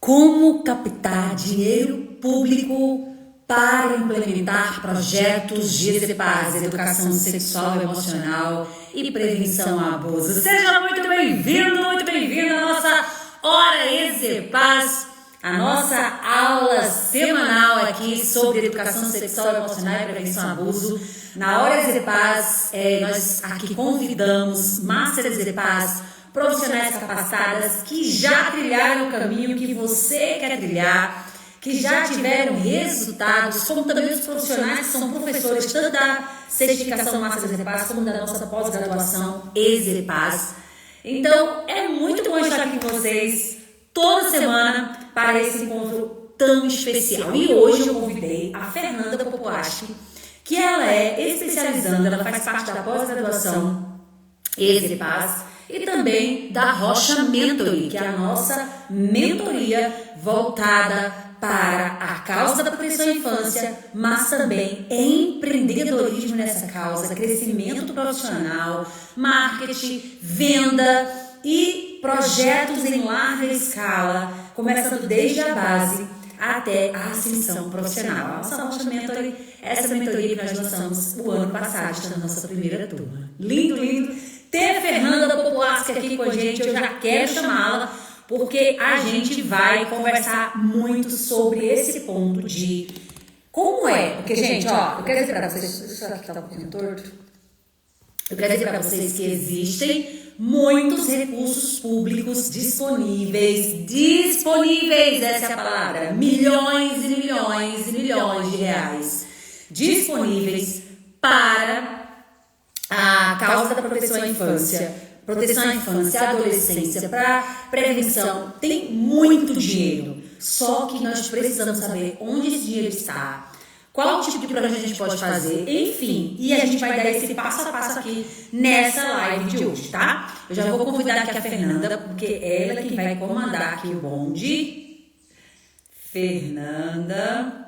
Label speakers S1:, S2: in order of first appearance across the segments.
S1: Como captar dinheiro público para implementar projetos de EZPAS, educação sexual e emocional e prevenção ao abuso. Seja muito bem-vindo à nossa Hora EZPAS, a nossa aula semanal aqui sobre educação sexual e emocional e prevenção ao abuso. Na Hora EZPAS, nós aqui convidamos Master EZPAS, profissionais capacitadas que já trilharam o caminho que você quer trilhar, que já tiveram resultados, como também os profissionais que são professores tanto da certificação Master EZPAS como da nossa pós-graduação EZPAS. Então, é muito bom estar aqui com vocês toda semana para esse encontro tão especial. E hoje eu convidei a Fernanda Popoaski, que ela é especializanda, ela faz parte da pós-graduação EZPAS, e também da Rocha Mentoring, que é a nossa mentoria voltada para a causa da proteção à infância, mas também empreendedorismo nessa causa, crescimento profissional, marketing, venda e projetos em larga escala, começando desde a base até a ascensão profissional. A nossa Rocha Mentoring, essa mentoria que nós lançamos o ano passado, está na nossa primeira turma. Lindo, lindo! Ter a Fernanda Popoaski aqui com a gente, eu já quero chamá-la, porque a gente vai conversar muito sobre esse ponto de como é. Porque, gente, ó, eu quero dizer para vocês, isso aqui tá um pouquinho torto. Eu quero dizer para vocês que existem muitos recursos públicos disponíveis, essa é a palavra, milhões e milhões e milhões de reais disponíveis para a causa da proteção à infância, adolescência, para prevenção. Tem muito dinheiro, só que nós precisamos saber onde esse dinheiro está, qual tipo de projeto a gente pode fazer, enfim. E a gente vai dar esse passo a passo aqui nessa live de hoje, tá? Eu já vou convidar aqui a Fernanda, porque ela é quem vai comandar aqui o bonde. Fernanda.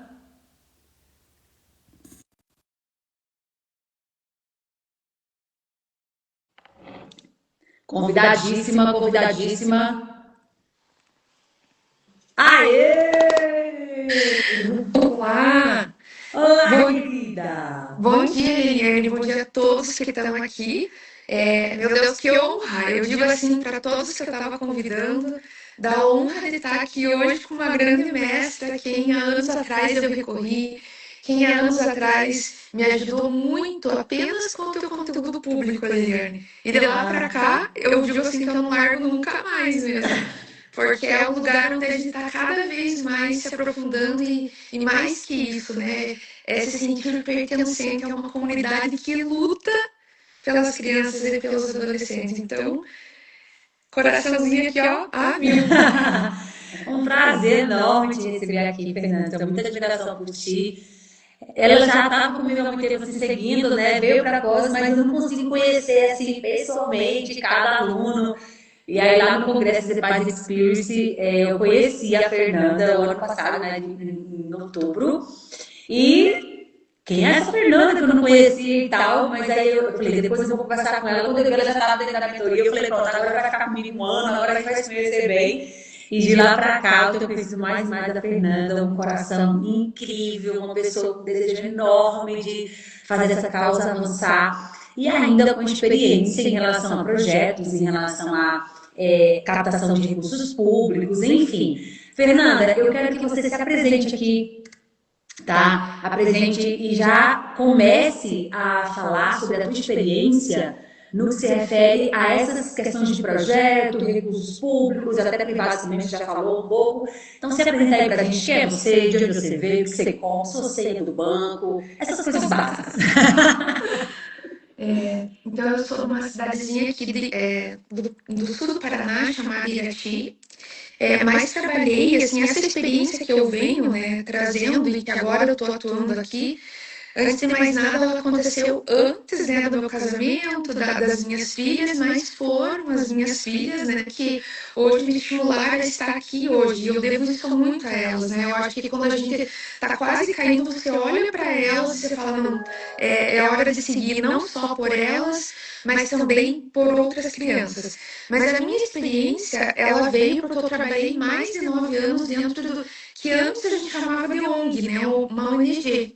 S1: Convidadíssima. Aê!
S2: Olá!
S1: Olá, querida!
S2: Bom dia, Liliane, bom dia a todos que estão aqui. Meu Deus, que honra! Eu digo assim para todos que eu estava convidando, da honra de estar aqui hoje com uma grande mestra, quem há anos atrás eu recorri, quem há anos atrás me ajudou muito apenas com o teu conteúdo público, Liliane. E de lá para cá, eu digo assim que eu não largo nunca mais mesmo. Porque é um lugar onde a gente está cada vez mais se aprofundando e mais que isso, né? É se sentir pertencente a uma comunidade que luta pelas crianças e pelos adolescentes. Então, coraçãozinho aqui, ó, a mil.
S1: Um prazer enorme te receber aqui, Fernanda. Tenho muita admiração por ti. Ela já estava comigo há muito tempo assim, seguindo, né? Veio para pós, mas eu não consegui conhecer assim pessoalmente cada aluno. E aí lá no Congresso de Paz Experience, eu conheci a Fernanda o ano passado, né, em outubro. E quem é essa Fernanda que eu não conhecia e tal, mas aí eu falei, depois eu vou conversar com ela. Quando eu vi, ela já estava dentro da mentoria, eu falei, pronto, agora vai ficar comigo um ano, agora a gente vai se conhecer bem. E de lá para cá, eu tenho conhecido mais e mais da Fernanda, um coração incrível, uma pessoa com um desejo enorme de fazer essa causa avançar. E ainda com experiência em relação a projetos, em relação a captação de recursos públicos, enfim. Fernanda, eu quero que você se apresente aqui, tá? Apresente e já comece a falar sobre a tua experiência no que se refere a essas questões de projeto, recursos públicos, até privados também, você já falou um pouco. Então, se apresenta aí para a gente, quem é você, de onde você veio, o que você come, se você é do banco, essas coisas básicas.
S2: Então, eu sou de uma cidadezinha aqui do sul do Paraná, chamada Irati. Mas trabalhei, assim, essa experiência que eu venho, né, trazendo e que agora eu estou atuando aqui. Antes de mais nada, ela aconteceu antes, né, do meu casamento, das minhas filhas, mas foram as minhas filhas, né, que hoje me estimularam a estar aqui hoje. E eu devo isso muito a elas, né? Eu acho que quando a gente tá quase caindo, você olha para elas e você fala, não, é hora de seguir, não só por elas, mas também por outras crianças. Mas a minha experiência, ela veio porque eu trabalhei mais de 9 anos dentro do que antes a gente chamava de ONG, né, uma ONG.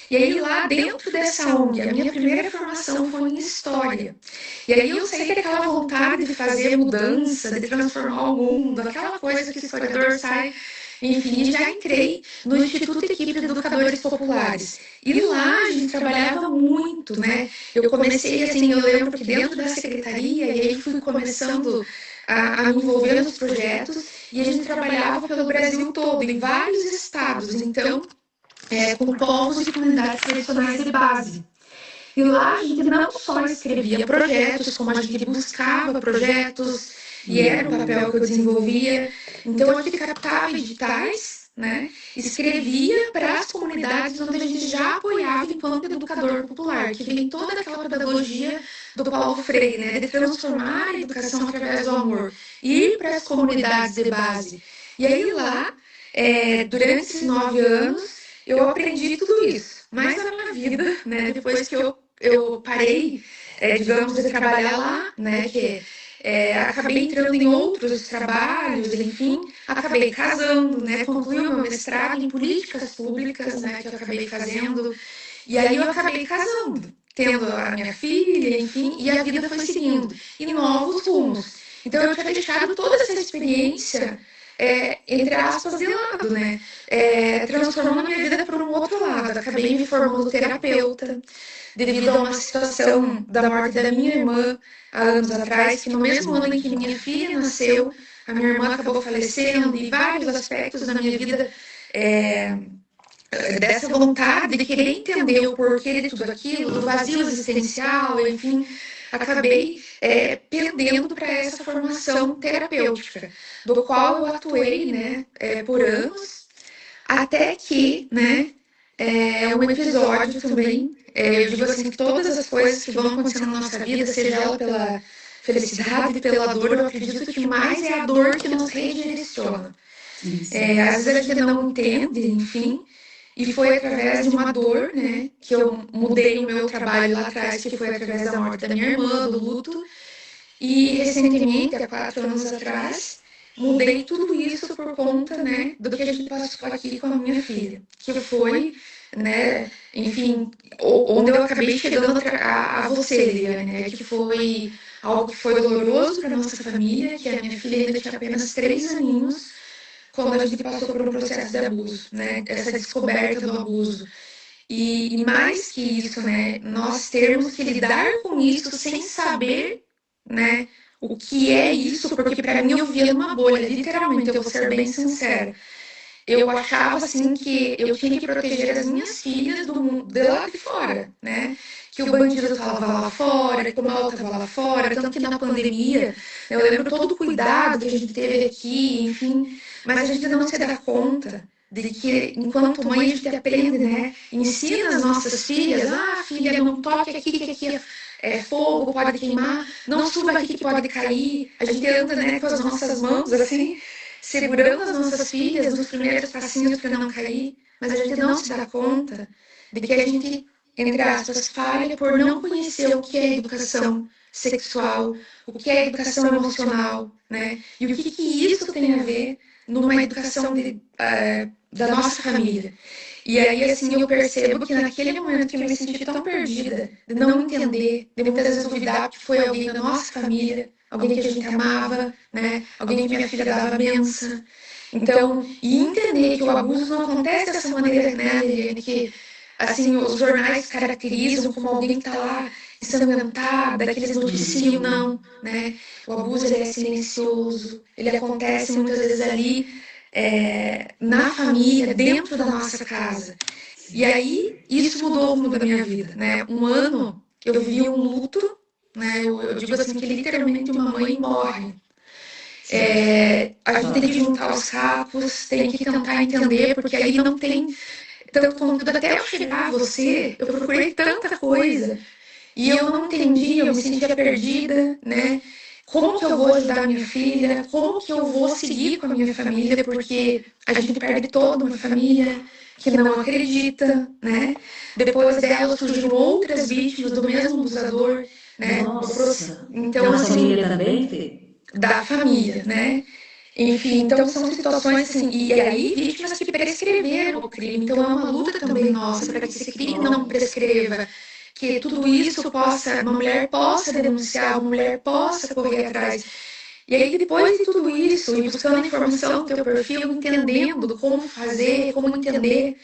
S2: E aí lá dentro dessa ONG, a minha primeira formação foi em história. E aí eu saí daquela vontade de fazer mudança, de transformar o mundo, aquela coisa que o historiador sai, enfim, e já entrei no Instituto Equipe de Educadores Populares. E lá a gente trabalhava muito, né? Eu comecei assim, eu lembro que dentro da secretaria, e aí fui começando a me envolver nos projetos, e a gente trabalhava pelo Brasil todo, em vários estados, então, com povos e comunidades tradicionais de base. E lá a gente não só escrevia projetos, como a gente buscava projetos, e era o papel que eu desenvolvia. Então a gente captava editais, né? Escrevia para as comunidades onde a gente já apoiava enquanto educador popular, que vem toda aquela pedagogia do Paulo Freire, né? De transformar a educação através do amor, ir para as comunidades de base. E aí lá, durante esses 9 anos, eu aprendi tudo isso. Mas a minha vida, né? Depois que eu parei, digamos, de trabalhar lá, né? Que acabei entrando em outros trabalhos, enfim, acabei casando, né? Concluí o meu mestrado em políticas públicas, né? Que eu acabei fazendo. E aí eu acabei casando, tendo a minha filha, enfim, e a vida foi seguindo. E novos rumos. Então eu tinha deixado toda essa experiência, entre aspas, de lado, né? Transformando a minha vida para um outro lado. Acabei me formando terapeuta, devido a uma situação da morte da minha irmã há anos atrás, que no mesmo ano em que minha filha nasceu, a minha irmã acabou falecendo, e vários aspectos da minha vida, dessa vontade de querer entender o porquê de tudo aquilo, do vazio existencial, enfim, acabei pendendo para essa formação terapêutica, do qual eu atuei, né, por anos, até que, né, um episódio também, eu digo assim, que todas as coisas que vão acontecendo na nossa vida, seja ela pela felicidade, pela dor, eu acredito que mais é a dor que nos redireciona. Às vezes a gente não entende, enfim, e foi através de uma dor, né, que eu mudei o meu trabalho lá atrás, que foi através da morte da minha irmã, do luto, e recentemente, há 4 anos atrás, mudei tudo isso por conta, né, do que a gente passou aqui com a minha filha, que foi, né, enfim, onde eu acabei chegando a você, Liliane, né, que foi algo que foi doloroso para nossa família, que a minha filha ainda tinha apenas 3 aninhos, quando a gente passou por um processo de abuso, né, essa descoberta do abuso. E mais que isso, né, nós termos que lidar com isso sem saber, né, o que é isso, porque para mim eu via numa bolha, literalmente, eu vou ser bem sincera. Eu achava assim que eu tinha que proteger as minhas filhas do mundo de lá de fora, né? Que o bandido estava lá fora, que o mal estava lá fora, tanto que na pandemia eu lembro todo o cuidado que a gente teve aqui, enfim, mas a gente não se dá conta de que enquanto mãe a gente aprende, né? Ensina as nossas filhas, filha, não toque aqui, que aqui é fogo, pode queimar, não suba aqui que pode cair. A gente anda, né, com as nossas mãos assim, segurando as nossas filhas nos primeiros passinhos para não cair, mas a gente não se dá conta de que a gente, entre aspas, falha por não conhecer o que é educação sexual, o que é educação emocional, né? E o que isso tem a ver numa educação da nossa família. E aí, assim, eu percebo que naquele momento que eu me senti tão perdida, de não entender, de muitas vezes duvidar que foi alguém da nossa família, alguém que a gente amava, né? Alguém que minha filha dava benção. Então, e entender que o abuso não acontece dessa maneira, né, Liliane, que, assim, os jornais caracterizam como alguém que está lá ensanguentado, daqueles noticiam, não, né? O abuso, ele é silencioso, ele acontece muitas vezes ali, na família, dentro da nossa casa. E aí, isso mudou o rumo da minha vida, né? Um ano, eu vivi um luto, né? Eu digo assim, que literalmente uma mãe morre. A gente tem que juntar os cacos, tem que tentar entender, porque aí não tem tanto conteúdo. Até eu chegar a você, eu procurei tanta coisa, e eu não entendi, eu me sentia perdida, né? Como que eu vou ajudar a minha filha? Como que eu vou seguir com a minha família? Porque a gente perde toda uma família que não acredita, né? Depois dela surgiram outras vítimas do mesmo abusador, né?
S1: Nossa.
S2: Então,
S1: Da
S2: assim,
S1: família também, Fê?
S2: da família, né? Enfim, então são situações assim, e aí vítimas que prescreveram o crime. Então é uma luta também nossa para que esse crime não prescreva, que tudo isso possa, uma mulher possa denunciar, uma mulher possa correr atrás. E aí, depois de tudo isso, e buscando informação do teu perfil, entendendo como fazer, como entender,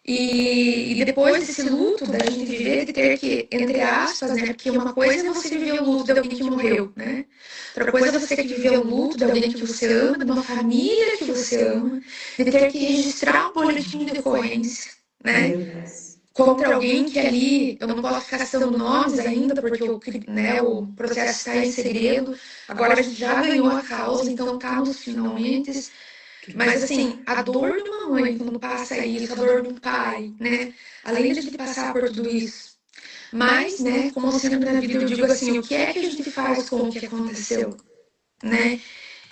S2: e depois desse luto da gente viver, de ter que, entre aspas, né? Porque uma coisa é você viver o luto de alguém que morreu, né? Outra coisa é você que viver o luto de alguém que você ama, de uma família que você ama, de ter que registrar um boletim de ocorrência, né?
S1: Meu Deus.
S2: Contra alguém que ali, eu não posso ficar citando nomes ainda, porque o processo está em segredo. Agora a gente já ganhou a causa, então está nos finalmente. Mas assim, a dor de uma mãe quando passa isso, a dor de um pai, né? Além de a gente passar por tudo isso. Mas, né, como sempre na vida eu digo assim, o que é que a gente faz com o que aconteceu, né?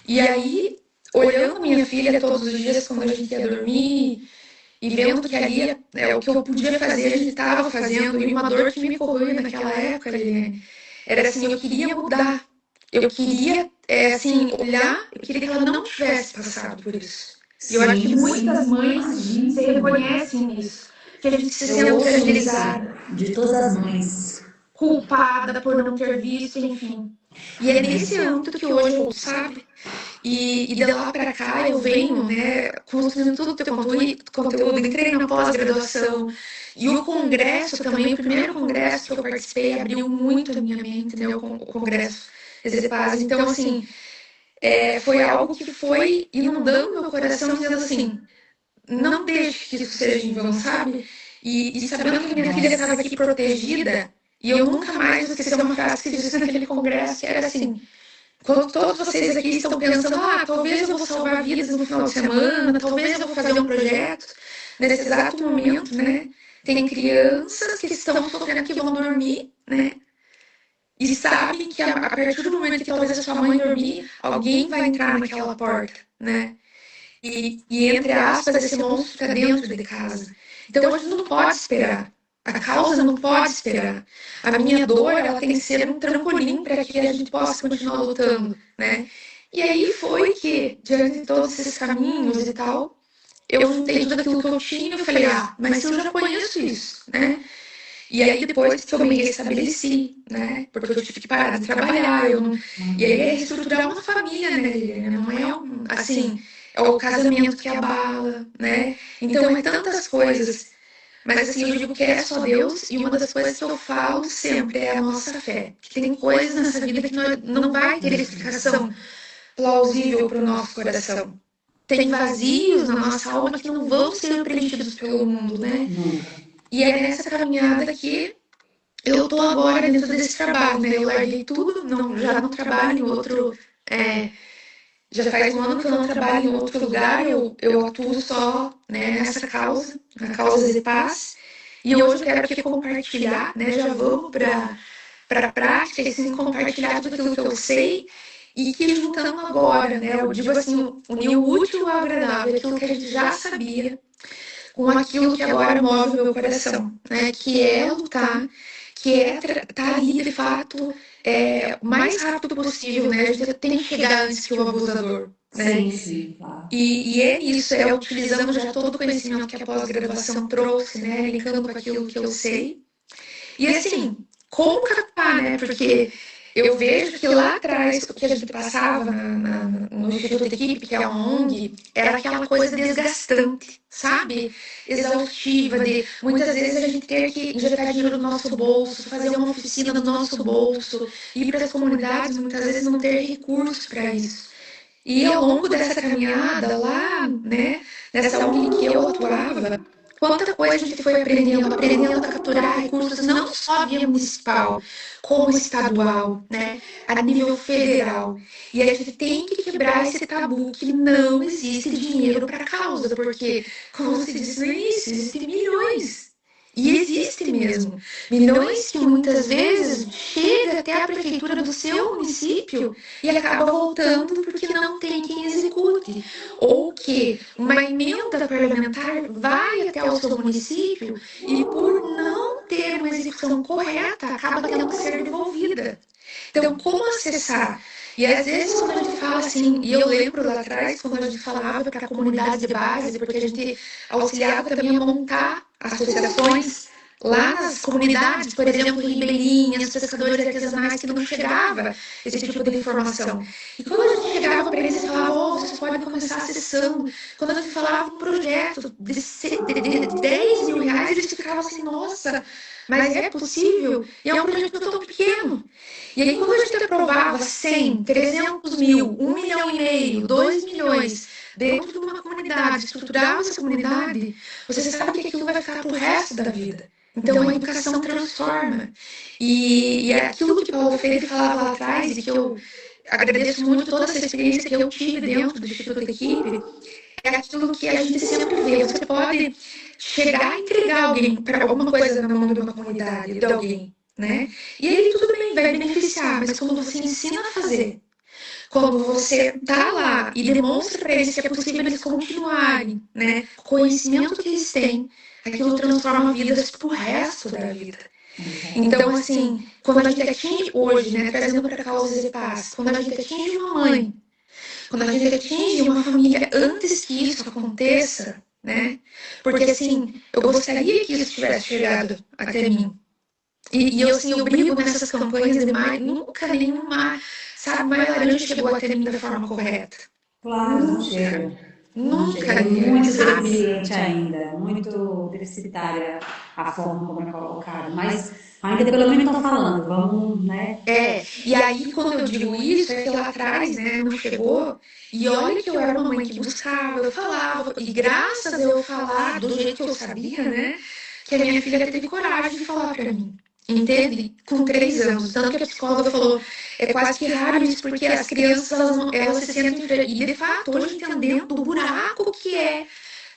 S2: E aí, olhando minha filha todos os dias quando a gente ia dormir e vendo que ali o que eu podia fazer, a gente estava fazendo, e uma dor que me corroía naquela época, Liliane, era assim, eu queria mudar. Eu queria, assim, olhar, eu queria que ela não tivesse passado por isso. E eu acho que
S1: Sim,
S2: muitas
S1: sim,
S2: mães se
S1: imagino.
S2: reconhecem nisso. Que a gente se
S1: Eu
S2: sente
S1: ouço isso
S2: fragilizada,
S1: de todas as mães.
S2: culpada por não ter visto, enfim. E é nesse âmbito que hoje eu, sabe? E de lá para cá eu venho, né, construindo todo o teu conteúdo, entrei na pós-graduação. E o congresso também, o primeiro congresso que eu participei, abriu muito a minha mente, né, o congresso Exepaz. Então, assim, foi algo que foi inundando meu coração, dizendo assim, não deixe que isso seja em vão, sabe? E sabendo que minha filha estava aqui protegida, e eu nunca mais vou esquecer uma frase que disse naquele congresso, que era assim, quando todos vocês aqui estão pensando, talvez eu vou salvar vidas no final de semana, talvez eu vou fazer um projeto, nesse exato momento, né? Tem crianças que estão sofrendo que vão dormir, né? E sabem que a partir do momento que talvez a sua mãe dormir, alguém vai entrar naquela porta, né? E entre aspas, esse monstro está dentro de casa. Então a gente não pode esperar. A causa não pode esperar. A minha dor, ela tem que ser um trampolim para que a gente possa continuar lutando, né? E aí foi que, diante de todos esses caminhos e tal, eu juntei tudo aquilo que eu tinha e eu falei, mas eu já conheço isso, né? E aí depois que eu me restabeleci, né? Porque eu tive que parar de trabalhar, eu não... E aí é reestruturar uma família, né, Liliana? Não é assim, é o casamento que abala, né? Então é tantas coisas. Mas assim, eu digo que é só Deus, e uma das coisas que eu falo sempre é a nossa fé. Que tem coisas nessa vida que não vai ter explicação plausível para o nosso coração. Tem vazios na nossa alma que não vão ser preenchidos pelo mundo, né?
S1: Nunca.
S2: E é nessa caminhada que eu tô agora dentro desse trabalho, né? Eu larguei tudo, já não trabalho em outro. Já faz um ano que eu não trabalho em outro lugar, eu atuo só, né, nessa causa, na causa de paz. E hoje eu quero aqui compartilhar, né? Já vamos para a prática e sim compartilhar tudo aquilo que eu sei e que juntando agora, né? Eu digo assim, unir o útil ao agradável, aquilo que a gente já sabia com aquilo que agora move o meu coração, né? Que é lutar, que é estar ali de fato o mais rápido possível, né? A gente tem que chegar antes que o abusador, né?
S1: Sim, sim, claro.
S2: E é isso, utilizando já todo o conhecimento que a pós-graduação trouxe, né? Linkando com aquilo que eu sei. E assim, como capar, né? Porque eu vejo que lá atrás, o que a gente passava no Instituto Equipe, que é a ONG, era aquela coisa desgastante, sabe? Exaustiva, de muitas vezes a gente ter que injetar dinheiro no nosso bolso, fazer uma oficina no nosso bolso, ir para as comunidades, muitas vezes não ter recursos para isso. E ao longo dessa caminhada lá, né, nessa ONG que eu atuava, quanta coisa a gente foi aprendendo a capturar recursos não só via municipal, como estadual, né, a nível federal. E a gente tem que quebrar esse tabu que não existe dinheiro para a causa, porque, como você disse no início, existem milhões. E existe mesmo. Milhões que muitas vezes chega até a prefeitura do seu município e acaba voltando porque não tem quem execute. Ou que uma emenda parlamentar vai até o seu município e por não ter uma execução correta, acaba tendo que ser devolvida. Então, como acessar? E às vezes quando a gente fala assim, e eu lembro lá atrás, quando a gente falava para comunidades de base, porque a gente auxiliava também a montar associações lá nas comunidades, por exemplo, ribeirinhas, pescadores artesanais, que não chegava esse tipo de informação. E quando a gente chegava para eles e falava, oh, vocês podem começar a sessão, quando a gente falava um projeto de 10 mil reais, eles ficavam assim, nossa, mas é possível? E é um projeto tão pequeno. E aí, quando a gente aprovava 100, 300 mil, 1,5 milhão, 2 milhões dentro de uma comunidade, estruturava essa comunidade, você sabe que aquilo vai ficar para o resto da vida. Então, a educação transforma. E é aquilo que Paulo Freire falava lá atrás, e que eu agradeço muito toda essa experiência que eu tive dentro do Instituto Equipe, é aquilo que a gente sempre vê. Você pode chegar e entregar alguém para alguma coisa na mão de uma comunidade, de alguém, né? E aí tudo bem, vai beneficiar, mas quando você ensina a fazer, quando você tá lá e demonstra para eles que é possível eles continuarem, né? O conhecimento que eles têm, aquilo transforma vidas pro resto da vida. Então, assim, quando a gente atinge hoje, né, trazendo para causas de paz, quando a gente atinge uma mãe, quando a gente atinge uma família antes que isso aconteça, né? Porque, assim, eu gostaria que isso tivesse chegado até mim. E eu, assim, eu brigo nessas campanhas de mar, nunca nenhuma, sabe, mais laranja chegou até mim da forma correta.
S1: Claro, não chega. Não
S2: Nunca,
S1: chega. Muito
S2: sabe?
S1: deficiente ainda, muito deficitária a forma como é colocado. Mas ainda pelo menos estão falando, vamos, né?
S2: E aí quando eu digo isso, é que lá atrás, né, não chegou. E olha que eu era uma mãe que buscava, eu falava, e graças a eu falar do jeito que eu sabia, né, que a minha filha teve coragem de falar pra mim. Entende? Com 3 anos. Tanto que a psicóloga falou, é quase que raro isso, porque as crianças, elas se sentem... E de fato, hoje entendendo o buraco que é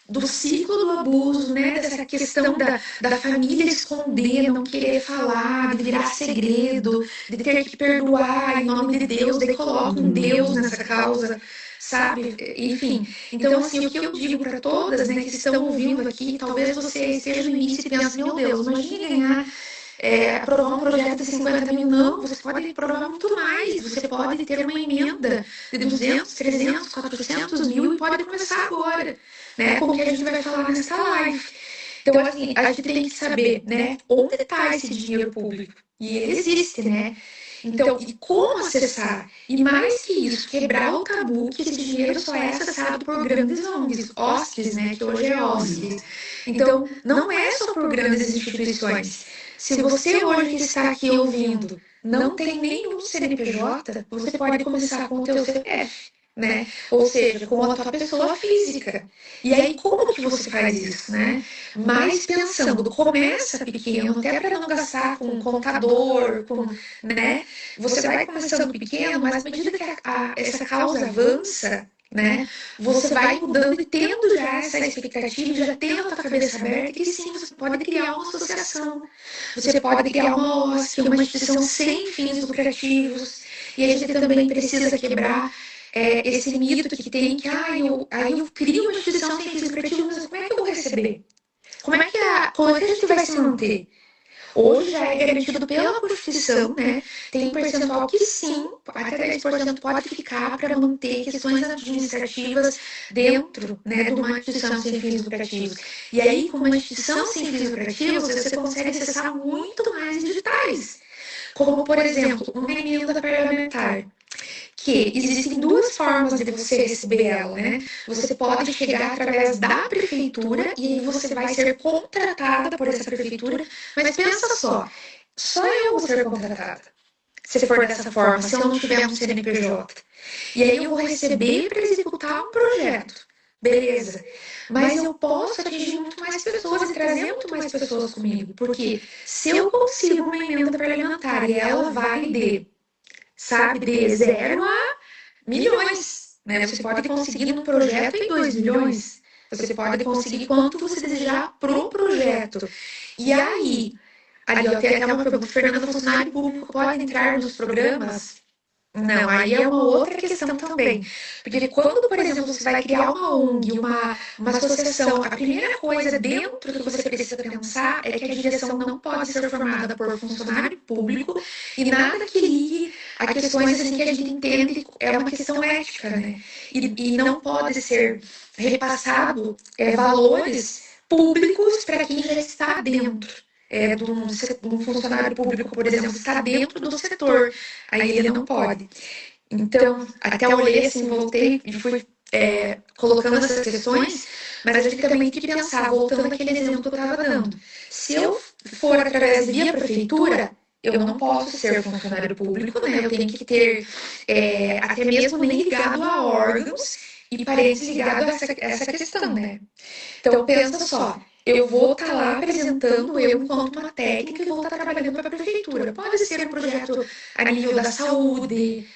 S2: do ciclo do abuso, né? Dessa questão da família esconder, não querer falar, de virar segredo, de ter que perdoar em nome de Deus, daí coloca um Deus nessa causa, sabe? Enfim, então assim, o que eu digo para todas, né, que estão ouvindo aqui, talvez você esteja no início e pense, meu Deus, imagine ganhar aprovar um projeto de 50 mil, não, você pode aprovar muito mais, você pode ter uma emenda de 200, 300, 400 mil e pode começar agora, né, como que a gente vai falar nessa live. Então, assim, a gente tem que saber, né, onde está esse dinheiro público, e ele existe, né, então, e como acessar? E mais que isso, quebrar o tabu que esse dinheiro só é acessado por grandes ONGs, OSCs, né, que hoje é OSCs. Então, não é só por grandes instituições. Se você hoje que está aqui ouvindo não tem nenhum CNPJ, você pode começar com o teu CPF, né? Ou seja, com a tua pessoa física. E aí, como que você faz isso, né? Mas pensando, começa pequeno, até para não gastar com contador, com, né? Você vai começando pequeno, mas à medida que essa causa avança, né? Você vai mudando e tendo já essa expectativa, já tendo a tua cabeça aberta, que sim, você pode criar uma associação, você pode criar uma OSC, uma instituição sem fins lucrativos, e a gente também precisa quebrar esse mito que tem que, eu crio uma instituição sem fins lucrativos, mas como é que eu vou receber? Como é que a gente vai se manter? Hoje já é garantido pela Constituição, né? Tem um percentual que sim, até 10% pode ficar para manter questões administrativas dentro, né, de uma instituição sem fins lucrativos. E aí, com uma instituição sem fins lucrativos, você consegue acessar muito mais editais. Como, por exemplo, uma emenda parlamentar, que existem duas formas de você receber ela, né? Você pode chegar através da prefeitura e aí você vai ser contratada por essa prefeitura, mas pensa só eu vou ser contratada, se for dessa forma, se eu não tiver um CNPJ. E aí eu vou receber para executar um projeto, beleza. Mas eu posso atingir muito mais pessoas e trazer muito mais pessoas comigo, porque se eu consigo uma emenda parlamentar e ela vai de 0 a milhões, né? Você pode conseguir num projeto em 2 milhões. Você pode conseguir quanto você desejar pro projeto. E aí, ali ó, tem até uma pergunta, Fernanda, funcionário público pode entrar nos programas? Não, aí é uma outra questão também. Porque quando, por exemplo, você vai criar uma ONG, uma associação, a primeira coisa dentro que você precisa pensar é que a direção não pode ser formada por funcionário público e nada que ligue a questões assim que a gente entende é uma questão ética, né? E não pode ser repassado valores públicos para quem já está dentro. De um funcionário público, por exemplo, está dentro do setor, aí ele não pode. Então, até eu olhei assim, voltei e fui colocando essas questões, mas a gente também tem que pensar, voltando àquele exemplo que eu estava dando. Se eu for através via prefeitura, eu não posso ser funcionário público, né? Eu tenho que ter, até mesmo nem ligado a órgãos e parentes ligados a essa questão, né? Então, pensa só, eu vou estar lá apresentando eu enquanto uma técnica e vou estar trabalhando para a prefeitura. Pode ser um projeto a nível da saúde,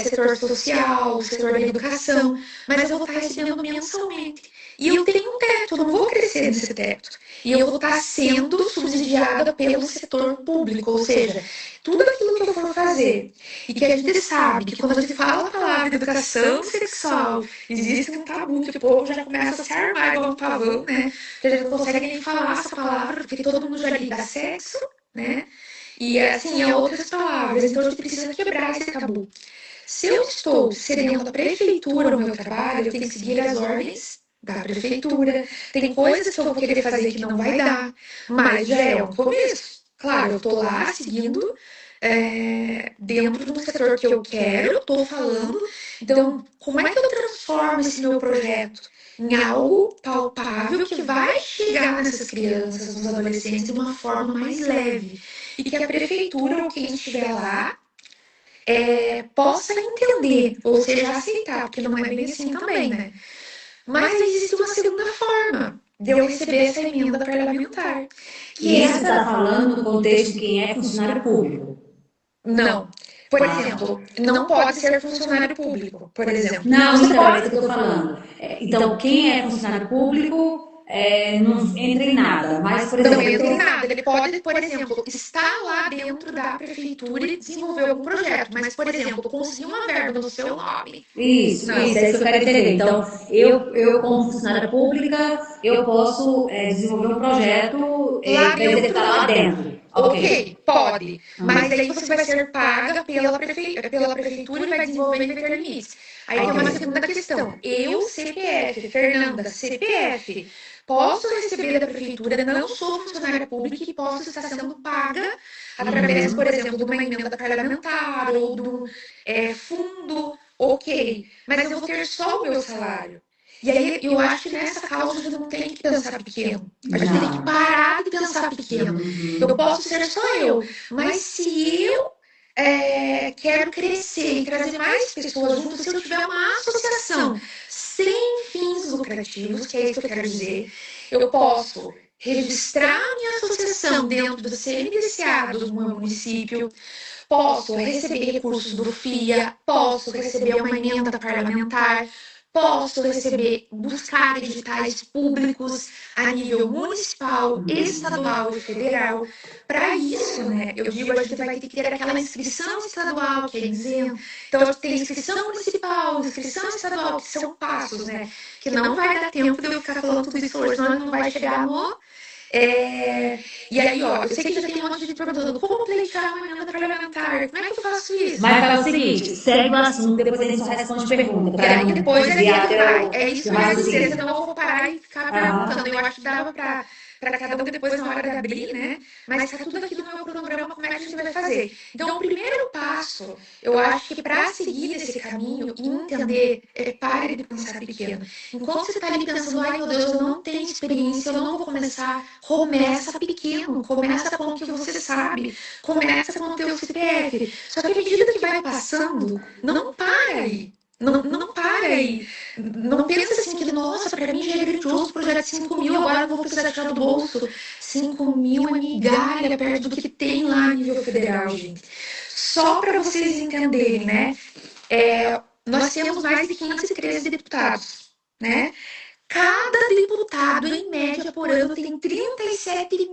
S2: setor social, setor da educação, mas eu vou estar recebendo mensalmente. E eu tenho um teto, eu não vou crescer nesse teto. E eu vou estar sendo subsidiada pelo setor público, ou seja, tudo aquilo que eu for fazer. E que a gente sabe que quando a gente fala a palavra educação sexual, existe um tabu que o povo já começa a se armar igual um pavão, né? Que a gente não consegue nem falar essa palavra, porque todo mundo já liga a sexo, né? E assim, é outras palavras. Então a gente precisa quebrar esse tabu. Se eu estou cedendo à prefeitura o meu trabalho, eu tenho que seguir as ordens da prefeitura. Tem coisas que eu vou querer fazer que não vai dar, mas já é um começo. Claro, eu estou lá seguindo dentro do setor que eu quero, estou falando. Então, como é que eu transformo esse meu projeto em algo palpável que vai chegar nessas crianças, nos adolescentes, de uma forma mais leve? E que a prefeitura ou quem estiver lá possa entender, ou seja, aceitar, porque não é bem assim também, né? Mas existe uma segunda forma de eu receber essa emenda parlamentar, que
S1: E
S2: é
S1: isso você está falando no contexto de quem é funcionário público.
S2: não. Por
S1: Ah,
S2: exemplo, não pode ser funcionário público, por exemplo.
S1: não,
S2: Você
S1: então, é
S2: pode.
S1: isso que eu estou falando. Então, quem é funcionário público não entra em nada. Mas, por
S2: Não
S1: exemplo, eu
S2: entra em
S1: tô.
S2: nada. Ele pode, por exemplo, estar lá dentro da prefeitura e desenvolver algum projeto, mas, por exemplo, conseguir uma verba no seu nome.
S1: Isso,
S2: Não.
S1: é isso que eu quero entender. Então, eu como funcionária pública, eu posso desenvolver um projeto
S2: Lá
S1: para executar
S2: dentro,
S1: lá dentro. Ok.
S2: ok, pode. Mas
S1: Hum.
S2: aí você vai ser paga pela prefeitura e vai desenvolver e vai ter limites. Aí tem uma
S1: Ok.
S2: segunda questão. Eu, CPF, Fernanda, CPF, posso receber da prefeitura, não sou funcionária pública e posso estar sendo paga através, por
S1: Uhum.
S2: exemplo, de uma emenda parlamentar ou de um fundo, ok. Mas eu vou ter só o meu salário. E aí eu acho que nessa causa a gente não tem que pensar pequeno. A gente tem que
S1: Não.
S2: parar de pensar pequeno. Eu
S1: Uhum.
S2: posso ser só eu, mas se eu quero crescer e trazer mais pessoas junto, se eu tiver uma associação sem fins lucrativos, que é isso que eu quero dizer, eu posso registrar minha associação dentro do CNDCA do meu município, posso receber recursos do FIA, posso receber uma emenda parlamentar, posso receber, buscar editais públicos a nível municipal, estadual e federal. Para isso, né, eu digo, a gente vai ter que ter aquela inscrição estadual, que é dizendo. Então, a gente tem inscrição municipal, inscrição estadual, que são passos, né? Que não vai dar tempo de eu ficar falando tudo isso hoje, senão não vai chegar no e aí, ó, eu sei que já tem um monte de gente perguntando como pleitear uma emenda parlamentar, como é que eu faço isso?
S1: Mas faz o seguinte, segue o assunto, depois a gente só responde pergunta,
S2: E
S1: para
S2: aí
S1: não
S2: depois a
S1: desviar
S2: gente vai.
S1: até
S2: É
S1: o
S2: isso que eu ia dizer,
S1: raciocínio.
S2: senão eu vou parar e ficar perguntando.
S1: Aham.
S2: Eu acho que dava para cada um depois na hora de abrir, né? Mas tá tudo aqui no meu cronograma, como é que a gente vai fazer. Então, o primeiro passo, eu acho que para seguir nesse caminho e entender, pare de pensar pequeno. Enquanto você tá ali pensando, ai meu Deus, eu não tenho experiência, eu não vou começar, começa pequeno, começa com o que você sabe, começa com o teu CPF. Só que à medida que vai passando, não para aí. Não para aí. Não pensa assim que, nossa, para mim já é grandioso o projeto de 5 mil, agora eu vou precisar tirar do bolso. 5 mil é migalha perto do que tem lá a nível federal, gente. Só para vocês entenderem, né? Nós temos mais de 513 deputados, né? Cada deputado, em média, por ano, tem 37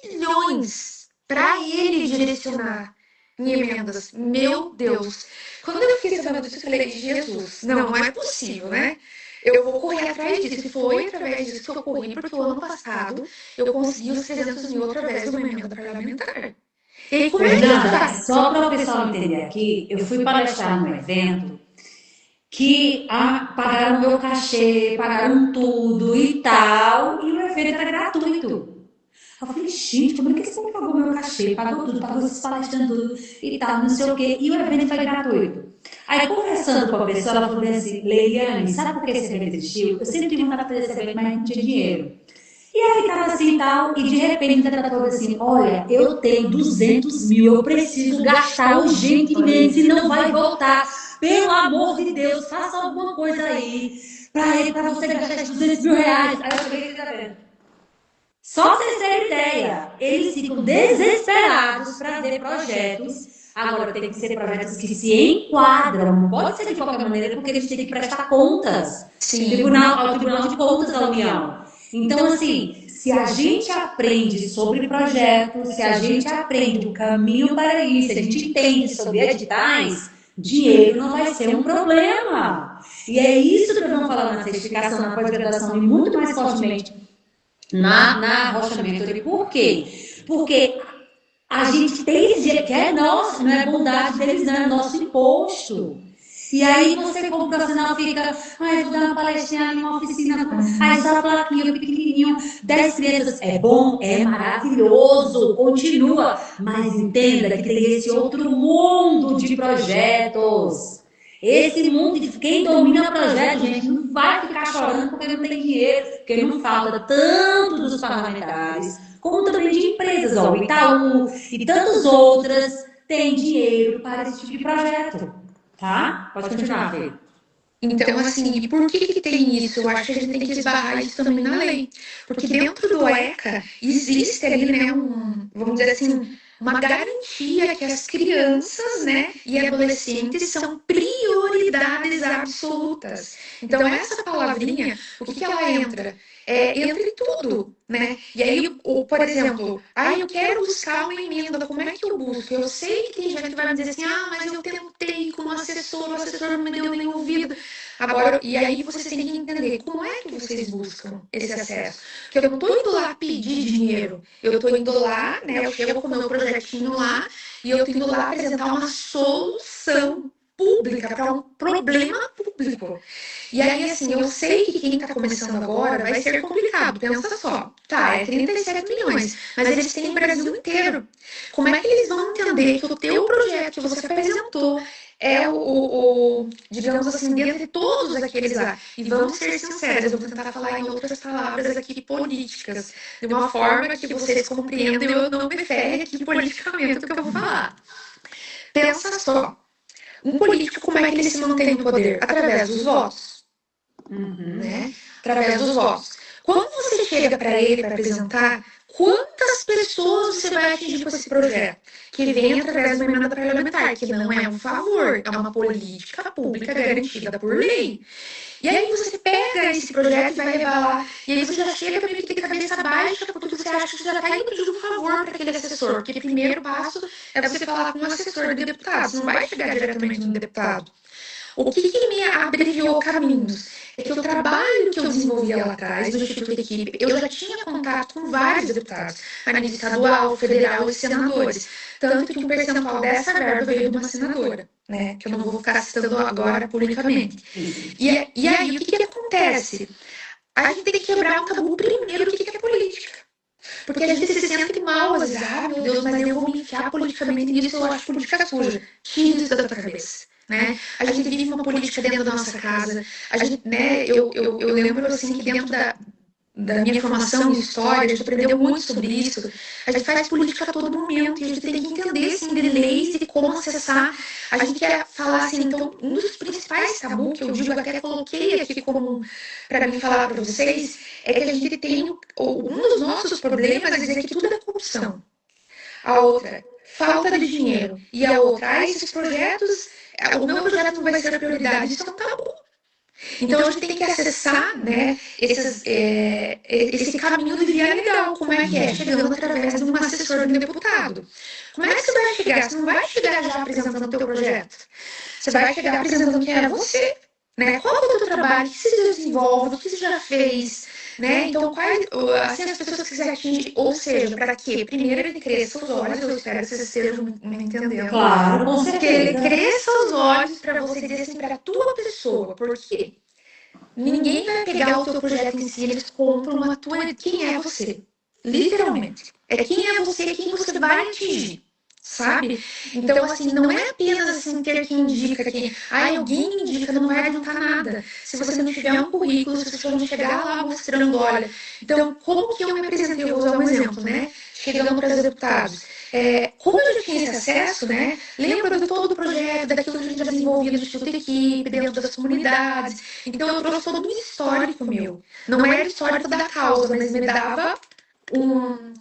S2: milhões para ele direcionar. em emendas. Meu Deus. Quando eu fiquei sabendo disso, eu falei, Jesus, não é possível, né? Eu vou correr atrás disso. E foi através disso que eu corri, porque o ano passado eu consegui os 300 mil através de uma emenda parlamentar. E aí, como é que
S1: Fernanda,
S2: faz?
S1: só para o pessoal entender aqui, eu fui palestrar num evento que pagaram meu cachê, pagaram tudo e tal, e o evento era gratuito. Eu falei, gente, como é que esse povo pagou meu cachê? Pagou tudo, pagou esses palestrantes tudo e tal, não sei o quê. E o evento foi gratuito. Aí, conversando com a pessoa, ela falou assim, Leiliane, sabe por que esse evento existiu? Eu sempre tive vontade de fazer esse evento, mas não tinha dinheiro. E aí tava assim e tal, e de repente ela falou assim, olha, eu tenho 200 mil, eu preciso gastar urgentemente, não vai voltar. Pelo amor de Deus, faça alguma coisa aí para você gastar esses 200 mil reais. Aí eu falei, tá vendo? Só pra vocês terem ideia, eles ficam desesperados para ver projetos. Agora, tem que ser projetos que se enquadram, não pode ser de qualquer maneira, porque eles têm que prestar contas
S2: Sim.
S1: ao Tribunal de Contas da União. Então, assim, se a gente aprende sobre projetos, se a gente aprende o caminho para isso, se a gente entende sobre editais, dinheiro não vai ser um problema. E é isso que nós vamos falar na certificação, na pós-graduação, e muito mais fortemente na Rocha Mentoring. Por quê? Porque a gente tem que é nosso, não é bondade deles, não é nosso imposto. E aí você, como profissional, fica, ai, vou dar uma palestrinha em uma oficina, ai, só a plaquinha, pequenininho, 10 crianças. É bom, é maravilhoso, continua. Mas entenda que tem esse outro mundo de projetos. Esse mundo de quem domina o projeto, gente, não vai ficar chorando porque não tem dinheiro, porque não falta tanto dos parlamentares, como também de empresas, ó, o Itaú e tantas outras têm dinheiro para esse tipo de projeto, tá? Pode continuar, Fê.
S2: Então, assim, e por que tem isso? Eu acho que a gente tem que esbarrar isso também na lei. Porque dentro do ECA existe ali, né, vamos dizer assim, uma garantia que as crianças, né, e adolescentes são prioridades absolutas. Então, essa palavrinha, o que ela entra? Entra em tudo, né? E aí, por exemplo, eu quero buscar uma emenda, como é que eu busco? Eu sei que tem gente que vai me dizer assim, mas eu tentei com o assessor não me deu nem ouvido. Agora, e aí vocês têm que entender como é que vocês buscam esse acesso. Porque eu não estou indo lá pedir dinheiro, eu estou indo lá, né? Eu chego com o meu projetinho lá e eu estou indo lá apresentar uma solução pública para um problema público. E aí, assim, eu sei que quem está começando agora vai ser complicado. Pensa só, tá, é 37 milhões, mas eles têm o Brasil inteiro. Como é que eles vão entender que o teu projeto que você apresentou é digamos assim, dentre todos aqueles lá? E vamos ser sinceros, eu vou tentar falar em outras palavras aqui políticas, de uma forma que vocês compreendam e eu não me ferre aqui politicamente o que eu vou falar. Pensa só, um político, como é que ele se mantém no poder? Através dos votos, né? Através dos votos. Quando você chega para ele para apresentar, quantas pessoas você vai atingir com esse projeto? Que vem através de uma emenda parlamentar, que não é um favor, é uma política pública garantida por lei. E aí você pega esse projeto e vai levar lá, e aí você já chega meio que de cabeça baixa, porque você acha que você já está indo pedir um favor para aquele assessor, porque o primeiro passo é você falar com um assessor de deputado, você não vai chegar diretamente no deputado. O que me abreviou caminhos? É que o trabalho que eu desenvolvia lá atrás, do Instituto Equipe, eu já tinha contato com vários deputados, a nível estadual, federal e senadores. Tanto que um percentual dessa verba veio de uma senadora, né? Que eu não vou ficar citando agora publicamente. E aí, o que acontece? A gente tem que quebrar um tabu primeiro, o que é política. Porque a gente se sente mal, às vezes, meu Deus, mas eu vou me enfiar politicamente nisso, eu acho política suja. Tira isso da tua cabeça. Né? A gente vive uma política dentro da nossa casa. A gente, né, eu lembro assim que dentro da minha formação em história, a gente aprendeu muito sobre isso. A gente faz política a todo momento e a gente tem que entender assim, de leis e de como acessar. A gente quer falar assim, então, um dos principais tabus que eu digo, até coloquei aqui como para mim falar para vocês, é que a gente tem um dos nossos problemas é dizer que tudo é corrupção. A outra, falta de dinheiro. E a outra, esses projetos, o meu projeto não vai ser a prioridade, isso é um tabu. Então a gente tem que acessar, né, esse caminho de via legal. Como é que é? Chegando através de um assessor de um deputado. Como é que você vai chegar? Você não vai chegar já apresentando o teu projeto. Você vai chegar apresentando quem é você, né? Qual é o teu trabalho? O que você desenvolve? O que você já fez? Né? Então, assim, as pessoas que você atinge, ou seja, para quê? Primeiro ele cresça os olhos, eu espero que vocês estejam me entendendo.
S1: Claro, com
S2: Que ele
S1: certeza.
S2: cresça os olhos para você dizer assim, para a tua pessoa. Por quê? Ninguém vai pegar o teu projeto em si, eles compram a tua. Quem é você? Literalmente. É quem é você, quem você vai atingir. Sabe? Então, assim, não é apenas assim ter quem indica, que alguém me indica, não vai adiantar nada. Se você não tiver um currículo, se você não chegar lá mostrando, olha. Então, como que eu me apresentei? Eu vou usar um exemplo, né? Chegando para os deputados. Como eu já tinha esse acesso, né? Lembro de todo o projeto, daquilo que a gente já desenvolvia no Instituto de Equipe, dentro das comunidades. Então, eu trouxe todo um histórico meu. Não era histórico da causa, mas me dava uma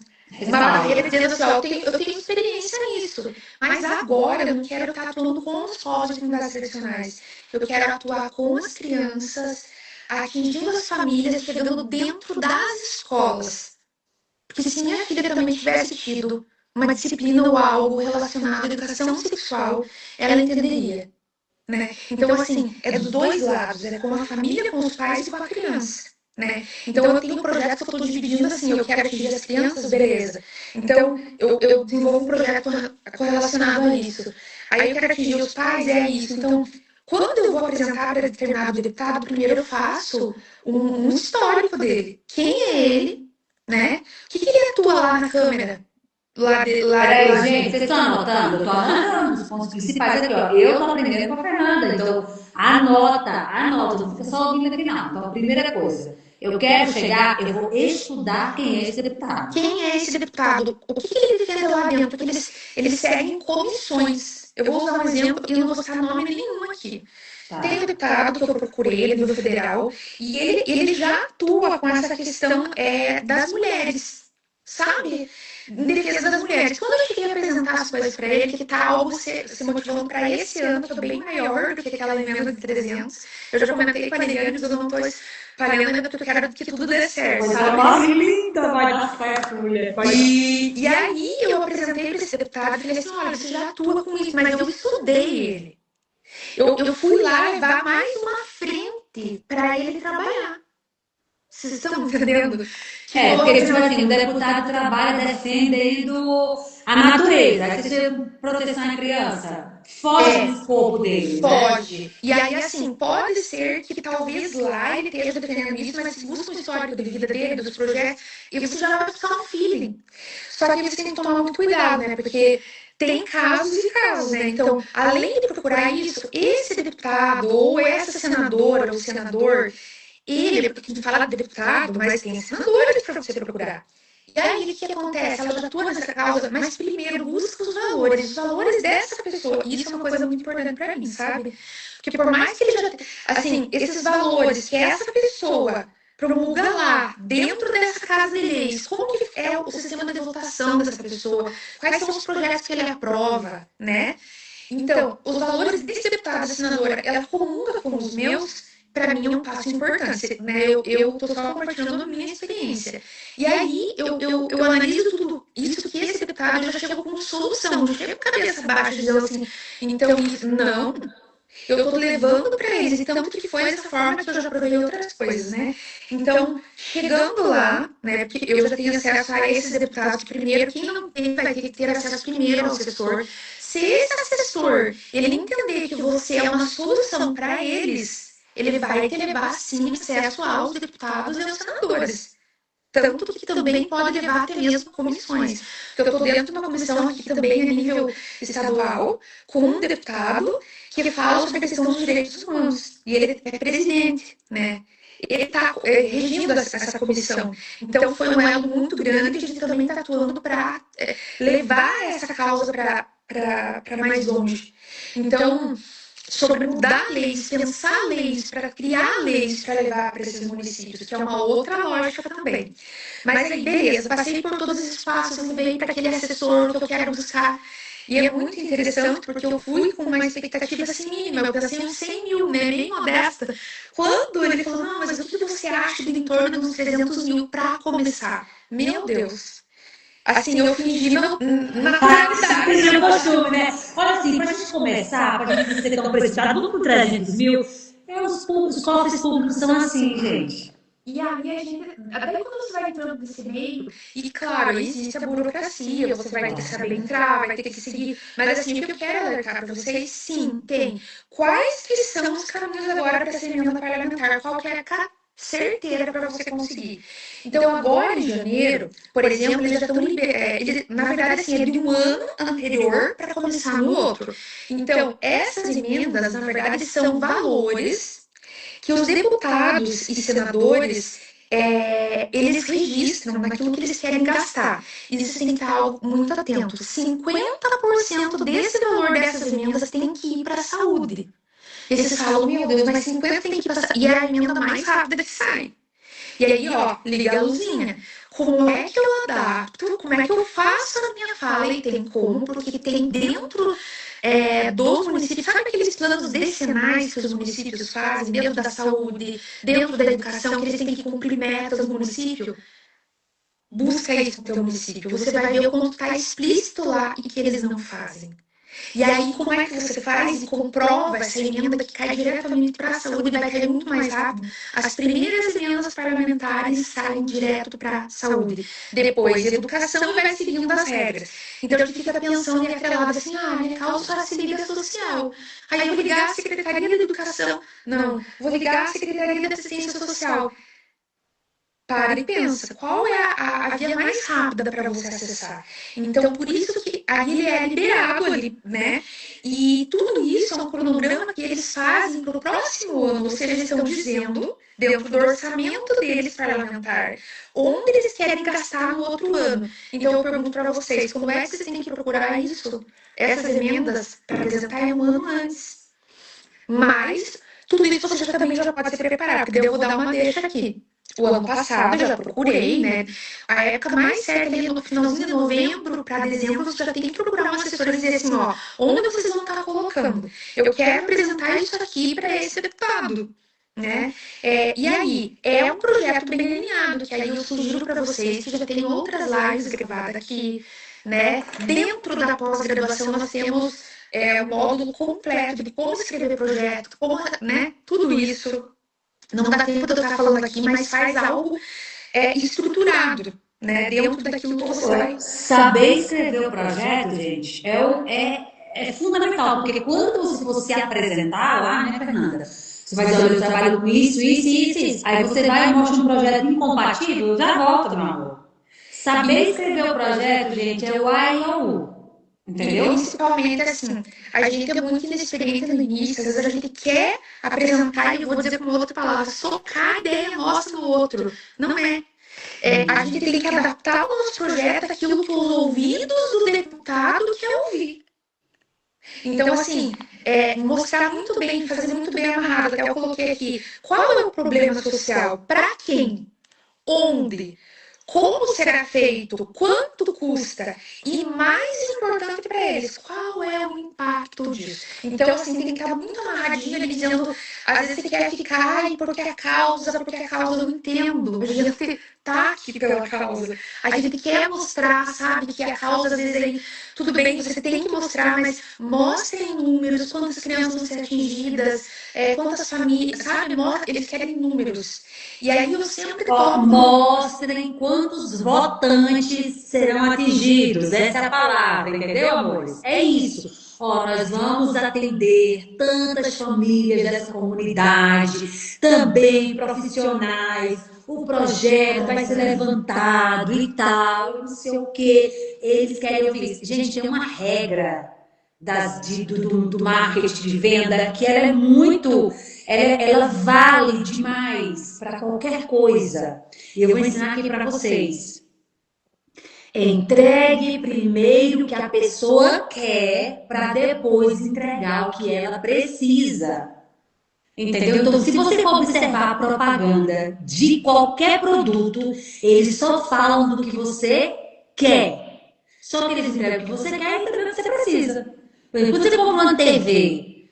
S2: barreira dizendo assim, ó, eu tenho experiência nisso, mas agora eu não quero estar atuando com os povos de comunidades tradicionais. Eu quero atuar com as crianças, atingindo as famílias, chegando dentro das escolas. Porque se minha filha também tivesse tido uma disciplina ou algo relacionado à educação sexual, ela entenderia. Né? Então, assim, é dos dois lados, é com a família, com os pais e com a criança. Né? Então, eu tenho projetos que eu estou dividindo assim, eu quero atingir as crianças, beleza. Então, eu desenvolvo um projeto correlacionado a isso. Aí eu quero atingir os pais, é isso. Então, quando eu vou apresentar para determinado deputado, primeiro eu faço um histórico dele. Quem é ele? Né? O que ele atua lá na Câmara?
S1: Peraí, gente, vocês estão anotando? Eu estou anotando os pontos principais aqui, ó. Eu estou aprendendo com a Fernanda, então anota, não fica só ouvindo aqui, não. Então, primeira coisa, eu quero chegar, eu vou estudar quem é esse deputado.
S2: Quem é esse deputado? O que ele defende lá dentro? Porque eles seguem comissões. Eu vou usar um exemplo e não vou citar nome nenhum aqui. Tá. Tem um deputado que eu procurei, ele é nível federal, e ele já atua com essa questão das mulheres, sabe? Em defesa das mulheres. Quando eu cheguei a apresentar as coisas para ele, que tá algo se motivando para esse ano, que é bem maior do que aquela emenda de 300. Eu já comentei com a Liliane, mas eu não estou espalhando ainda porque eu quero que tudo dê certo.
S1: Sabe? Linda, vai dar certo, mulher.
S2: E aí eu apresentei para esse deputado e falei assim, olha, você já atua com isso, mas eu estudei ele. Eu fui lá levar mais uma frente para ele trabalhar. Vocês estão entendendo?
S1: Porque, tipo assim, o deputado trabalha defendendo a natureza. Aí você proteção à criança. Foge do escopo dele.
S2: Foge.
S1: Né?
S2: E aí, assim, pode ser que talvez lá ele esteja defendendo isso, mas se busca um histórico de vida dele, dos projetos, e você já vai buscar um feeling. Só que você tem que tomar muito cuidado, né? Porque tem casos e casos, né? Então, além de procurar isso, esse deputado, ou essa senadora, ou senador, ele, porque a gente fala de deputado, mas tem senadores para você procurar. E aí, o que acontece? Ela já atua nessa causa, mas primeiro busca os valores dessa pessoa. E isso é uma coisa muito importante para mim, sabe? Porque por mais que ele já tenha, assim, esses valores que essa pessoa promulga lá, dentro dessa casa de leis, como que é o sistema de votação dessa pessoa, quais são os projetos que ele aprova, né? Então, os valores desse deputado, dessa senadora, ela comunga com os meus, para mim é um passo importante, né? Eu tô só compartilhando a minha experiência. E aí eu analiso tudo isso que esse deputado já chegou com solução, não chego com a cabeça baixa dizendo assim, então não, eu tô levando para eles, e tanto que foi dessa forma que eu já provei outras coisas, né? Então, chegando lá, né, porque eu já tenho acesso a esses deputados, que primeiro, quem não tem vai ter que ter acesso primeiro ao assessor. Se esse assessor, ele entender que você é uma solução para eles, ele vai te levar, sim, acesso aos deputados e aos senadores. Tanto que também pode levar até mesmo comissões. Eu estou dentro de uma comissão aqui também a nível estadual, com um deputado que fala sobre a questão dos direitos humanos. E ele é presidente, né? Ele está regindo essa comissão. Então, foi um elo muito grande que a gente também está atuando para levar essa causa para mais longe. Então, sobre mudar leis, pensar leis, para criar leis para levar para esses municípios, que é uma outra lógica também. Mas aí, beleza, passei por todos esses passos e veio para aquele assessor que eu quero buscar. E é muito interessante porque eu fui com uma expectativa assim mínima, eu pensei uns 100 mil, né, bem modesta. Quando ele falou, não, mas o que você acha de em torno de uns 300 mil para começar? Meu Deus! Assim, eu fingi
S1: Tem
S2: naturalidade.
S1: o costume, né? Olha assim, para a gente começar, para a gente não ser tão precipitado, vamos por 300 mil. Os cofres públicos são assim, gente.
S2: E aí a gente, daí quando você vai entrando nesse meio, e claro, existe a burocracia, você vai ter que saber entrar, vai ter que seguir, mas assim, o que eu quero alertar para vocês, sim, tem. Quais que são os caminhos agora para essa emenda parlamentar? Qual que é a certeira para você conseguir? Então, agora em janeiro, por exemplo, eles já estão liberando, na verdade, assim, é de um ano anterior para começar no outro. Então, essas emendas, na verdade, são valores que os deputados e senadores eles registram naquilo que eles querem gastar. Isso tem que estar muito atento. 50% desse valor dessas emendas tem que ir para a saúde. E vocês falam, meu Deus, mas 50 tem que ir para a saúde. E é a emenda mais rápida que sai. E aí, ó, liga a luzinha. Como é que eu adapto? Como é que eu faço a minha fala? E tem como, porque tem dentro dos municípios, sabe aqueles planos decenais que os municípios fazem, dentro da saúde, dentro da educação, que eles têm que cumprir metas no município? Busca isso no teu município. Você vai ver o quanto está explícito lá e que eles não fazem. E aí, como é que você faz e comprova essa emenda que cai diretamente para a saúde e vai cair muito mais rápido? As primeiras emendas parlamentares saem direto para a saúde. Depois, educação vai seguindo as regras. Então, a gente fica pensando e atrelado assim, minha causa só se liga social. Aí eu vou ligar a Secretaria de Educação. Não, vou ligar a Secretaria de Assistência Social. Para e pensa, qual é a via mais rápida para você acessar? Então, por isso que aí ele é liberado ali, né? E tudo isso é um cronograma que eles fazem para o próximo ano, ou seja, eles estão dizendo, dentro do orçamento deles parlamentar, onde eles querem gastar no outro ano. Então, eu pergunto para vocês, como é que vocês têm que procurar isso? Essas emendas para apresentar um ano antes. Mas, tudo isso você também já pode se preparar, porque eu vou dar uma deixa aqui. O ano passado eu já procurei, né? A época mais certa ali no finalzinho de novembro para dezembro, você já tem que procurar um assessor e dizer assim, ó, onde vocês vão estar colocando? Eu quero apresentar isso aqui para esse deputado. Né? E aí, é um projeto bem alinhado, que aí eu sugiro para vocês que já tem outras lives gravadas aqui, né? Dentro da pós-graduação nós temos o módulo completo de como escrever projeto, como, né? Tudo isso. Não dá tempo de eu estar falando aqui, mas faz algo estruturado, né? Dentro daquilo que você vai.
S1: Saber escrever o projeto, gente, é fundamental, porque quando você for se apresentar lá, né, Fernanda? Você vai dizer, olha, eu trabalho com isso, isso, isso, isso. Aí você vai e mostra um projeto incompatível, já volta, meu amor. Saber escrever o projeto, gente, é o A e o U. Entendeu?
S2: E principalmente assim, a gente é muito inexperiente no início, às vezes a gente quer apresentar, e eu vou dizer com uma outra palavra, socar a ideia nossa no outro. Não é. A gente tem que adaptar o nosso projeto àquilo que os ouvidos do deputado quer ouvir. Então, assim, mostrar muito bem, fazer muito bem amarrado. Até eu coloquei aqui, qual é o problema social? Para quem? Onde? Como será feito? Quanto custa? E mais importante para eles, qual é o impacto disso? Então, assim, tem que estar muito amarradinho ali dizendo, às vezes você quer ficar, e porque a causa, eu não entendo. A gente tá aqui pela causa. A gente quer mostrar, sabe, que a causa, às vezes, aí, tudo bem, você tem que mostrar, mas mostre em números quantas crianças vão ser atingidas, quantas famílias, sabe? Eles querem números. E aí eu sempre tomo.
S1: Mostrem quantos votantes serão atingidos. Essa é a palavra, entendeu, amores? É isso. Ó, nós vamos atender tantas famílias dessa comunidade, também profissionais. O projeto vai ser levantado e tal, não sei o quê. Eles querem ouvir isso. Gente, tem uma regra do marketing de venda que ela é muito. Ela vale demais para qualquer coisa. E eu vou ensinar aqui para vocês. Entregue primeiro o que a pessoa quer para depois entregar o que ela precisa. Entendeu? Então, se você for observar a propaganda de qualquer produto, eles só falam do que você quer. Só que eles entregam o que você quer e também o que você precisa. Por exemplo, quando você compra uma TV,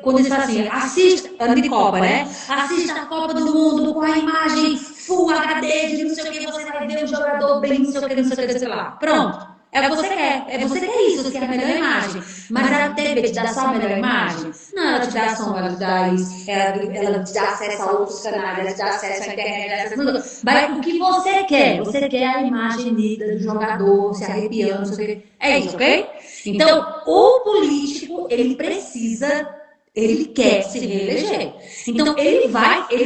S1: quando eles falam assim, assista, ano de Copa, né? Assista a Copa do Mundo com a imagem Full HD de não sei o que, você vai ver o jogador bem, não sei o que, não sei o que, não sei o que lá. Pronto. É o que você quer. É você quer isso, você quer a melhor imagem. Mas a TV te dá só a melhor imagem? Não, ela te dá som, ela te dá isso, ela te dá acesso a outros canais, ela te dá acesso à internet, ela te dá acesso a tudo. Vai o que você quer. Você quer a imagem nítida do jogador, se arrepiando, não sei o que. É isso, ok? Então, o político, ele quer se reeleger. Então, ele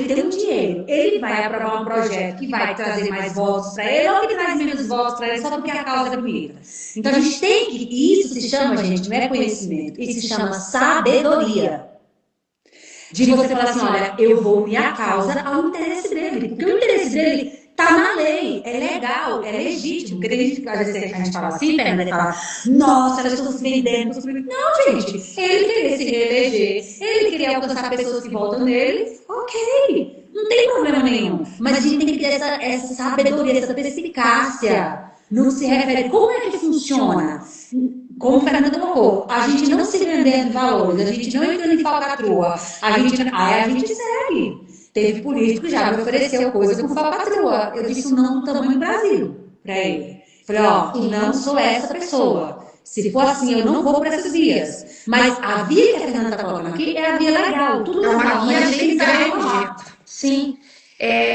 S1: tem um dinheiro, ele vai aprovar um projeto que vai trazer mais votos para ele ou que traz menos votos para ele só porque a causa é bonita. Então, a gente tem que, isso se chama, gente, não é conhecimento, isso se chama sabedoria. De você falar assim, olha, eu vou unir a causa ao interesse dele, porque o interesse dele tá na lei, é legal, é legítimo. Porque tem gente que às vezes a gente fala assim, Fernanda, e fala, nossa, elas estão se vendendo. Não, gente, ele queria se reeleger, ele queria alcançar pessoas que votam nele, ok, não tem problema nenhum. Mas a gente tem que ter essa sabedoria, essa perspicácia. Não se refere, como é que funciona? Como o Fernando colocou, a gente não se vendendo valores, a gente não entrando em falcatrua, aí a gente segue. Teve político que já me ofereceu coisa com falcatrua. Eu disse não no tamanho Brasil para ele. Falei, ó, não sou essa pessoa. Se for assim, eu não vou para essas vias. Mas a via que a Fernanda está colocando aqui é a via legal. Tudo
S2: É uma
S1: legal,
S2: guia
S1: mas tem que
S2: legal. Sim.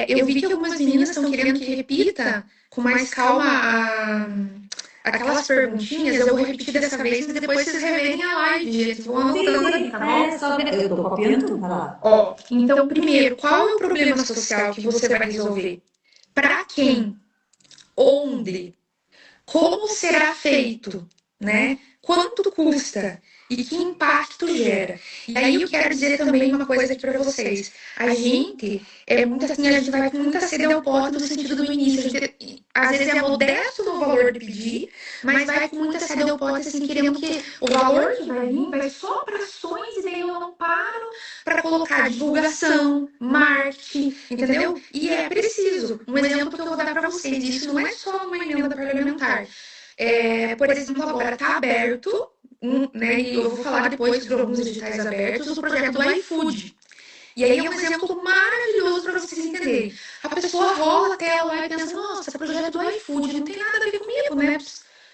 S2: Eu vi que algumas meninas estão querendo que repita com mais calma aquelas perguntinhas. Eu vou repetir dessa vez, mas depois vocês reverem a live, gente. Vão anotando aí, tá bom?
S1: só que eu tô copiando tudo, vai lá.
S2: Ó, então, primeiro, qual é o problema social que você vai resolver? Para quem? Onde? Como será feito, né? Quanto custa e que impacto gera? E aí eu quero dizer também uma coisa aqui para vocês. A gente é muito assim, a gente vai com muita sede ao pote no sentido do início. A gente, às vezes é modesto no valor de pedir, mas vai com muita sede ao pote, assim, querendo que o valor que vai vir vai só para ações e daí eu não paro para colocar divulgação, marketing, entendeu? E é preciso. Um exemplo que eu vou dar para vocês, isso não é só uma emenda parlamentar. Por exemplo, agora está aberto, né, e eu vou falar depois sobre alguns editais abertos, o projeto do iFood. E aí é um exemplo maravilhoso para vocês entenderem. A pessoa rola a tela e pensa, nossa, projeto do iFood não tem nada a ver comigo, né?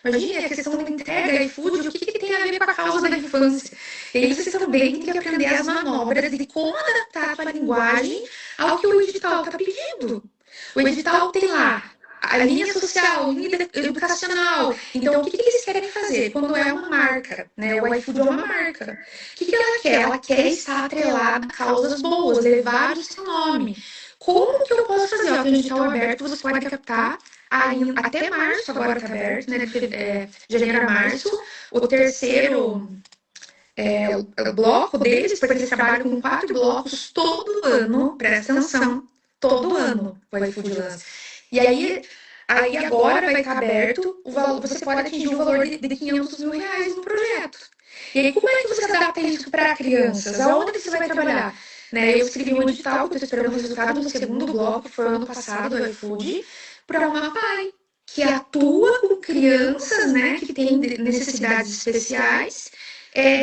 S2: Imagina a questão da entrega iFood, o que tem a ver com a causa da infância? E aí vocês também têm que aprender as manobras de como adaptar a tua linguagem ao que o edital está pedindo. O edital tem lá a linha social, linha educacional. Então, o que eles querem fazer? Quando é uma marca, né? O iFood é uma marca. O que ela quer? Ela quer estar atrelada a causas boas, levar o seu nome. Como que eu posso fazer? Ó, tem um edital aberto, você pode captar até março, agora está aberto, né? De janeiro a março. O terceiro o bloco deles, porque eles trabalham com 4 blocos todo ano, presta atenção, todo ano o iFood lança. E aí agora vai estar aberto, você pode atingir o valor de R$500 mil no projeto. E aí, como é que você adapta isso para crianças? Aonde você vai trabalhar? Né, eu escrevi um edital, que eu estou esperando o resultado no segundo bloco, que foi ano passado, do iFood, para uma PAI, que atua com crianças, né, que têm necessidades especiais,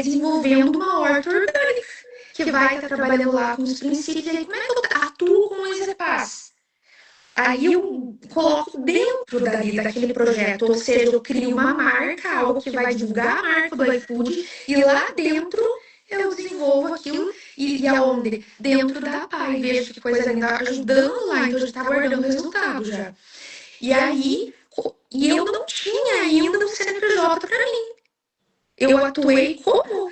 S2: desenvolvendo uma horta orgânica, que vai estar trabalhando lá com os princípios. E aí, como é que eu atuo com os EPAs? Aí eu coloco dentro daquele projeto, ou seja, eu crio uma marca, algo que vai divulgar a marca do iFood, e lá dentro eu desenvolvo aquilo, e aonde? Dentro da APAI, vejo que coisa linda, ajudando lá, então já está guardando o resultado já. E aí, eu não tinha ainda um CNPJ para mim. Eu atuei como?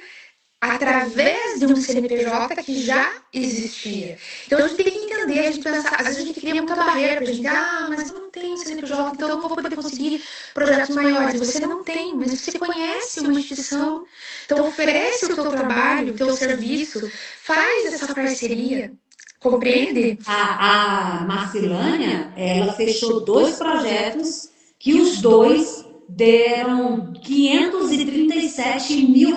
S2: Através de um CNPJ que já existia. Então a gente tem que entender, a gente pensa, às vezes a gente cria muita barreira pra gente, mas eu não tenho CNPJ, então eu não vou poder conseguir projetos maiores. Você não tem, mas você conhece uma instituição, então oferece o teu trabalho, o teu serviço, faz essa parceria. Compreende?
S1: A Marcilânia, ela fechou 2 projetos que os 2 deram R$537 mil.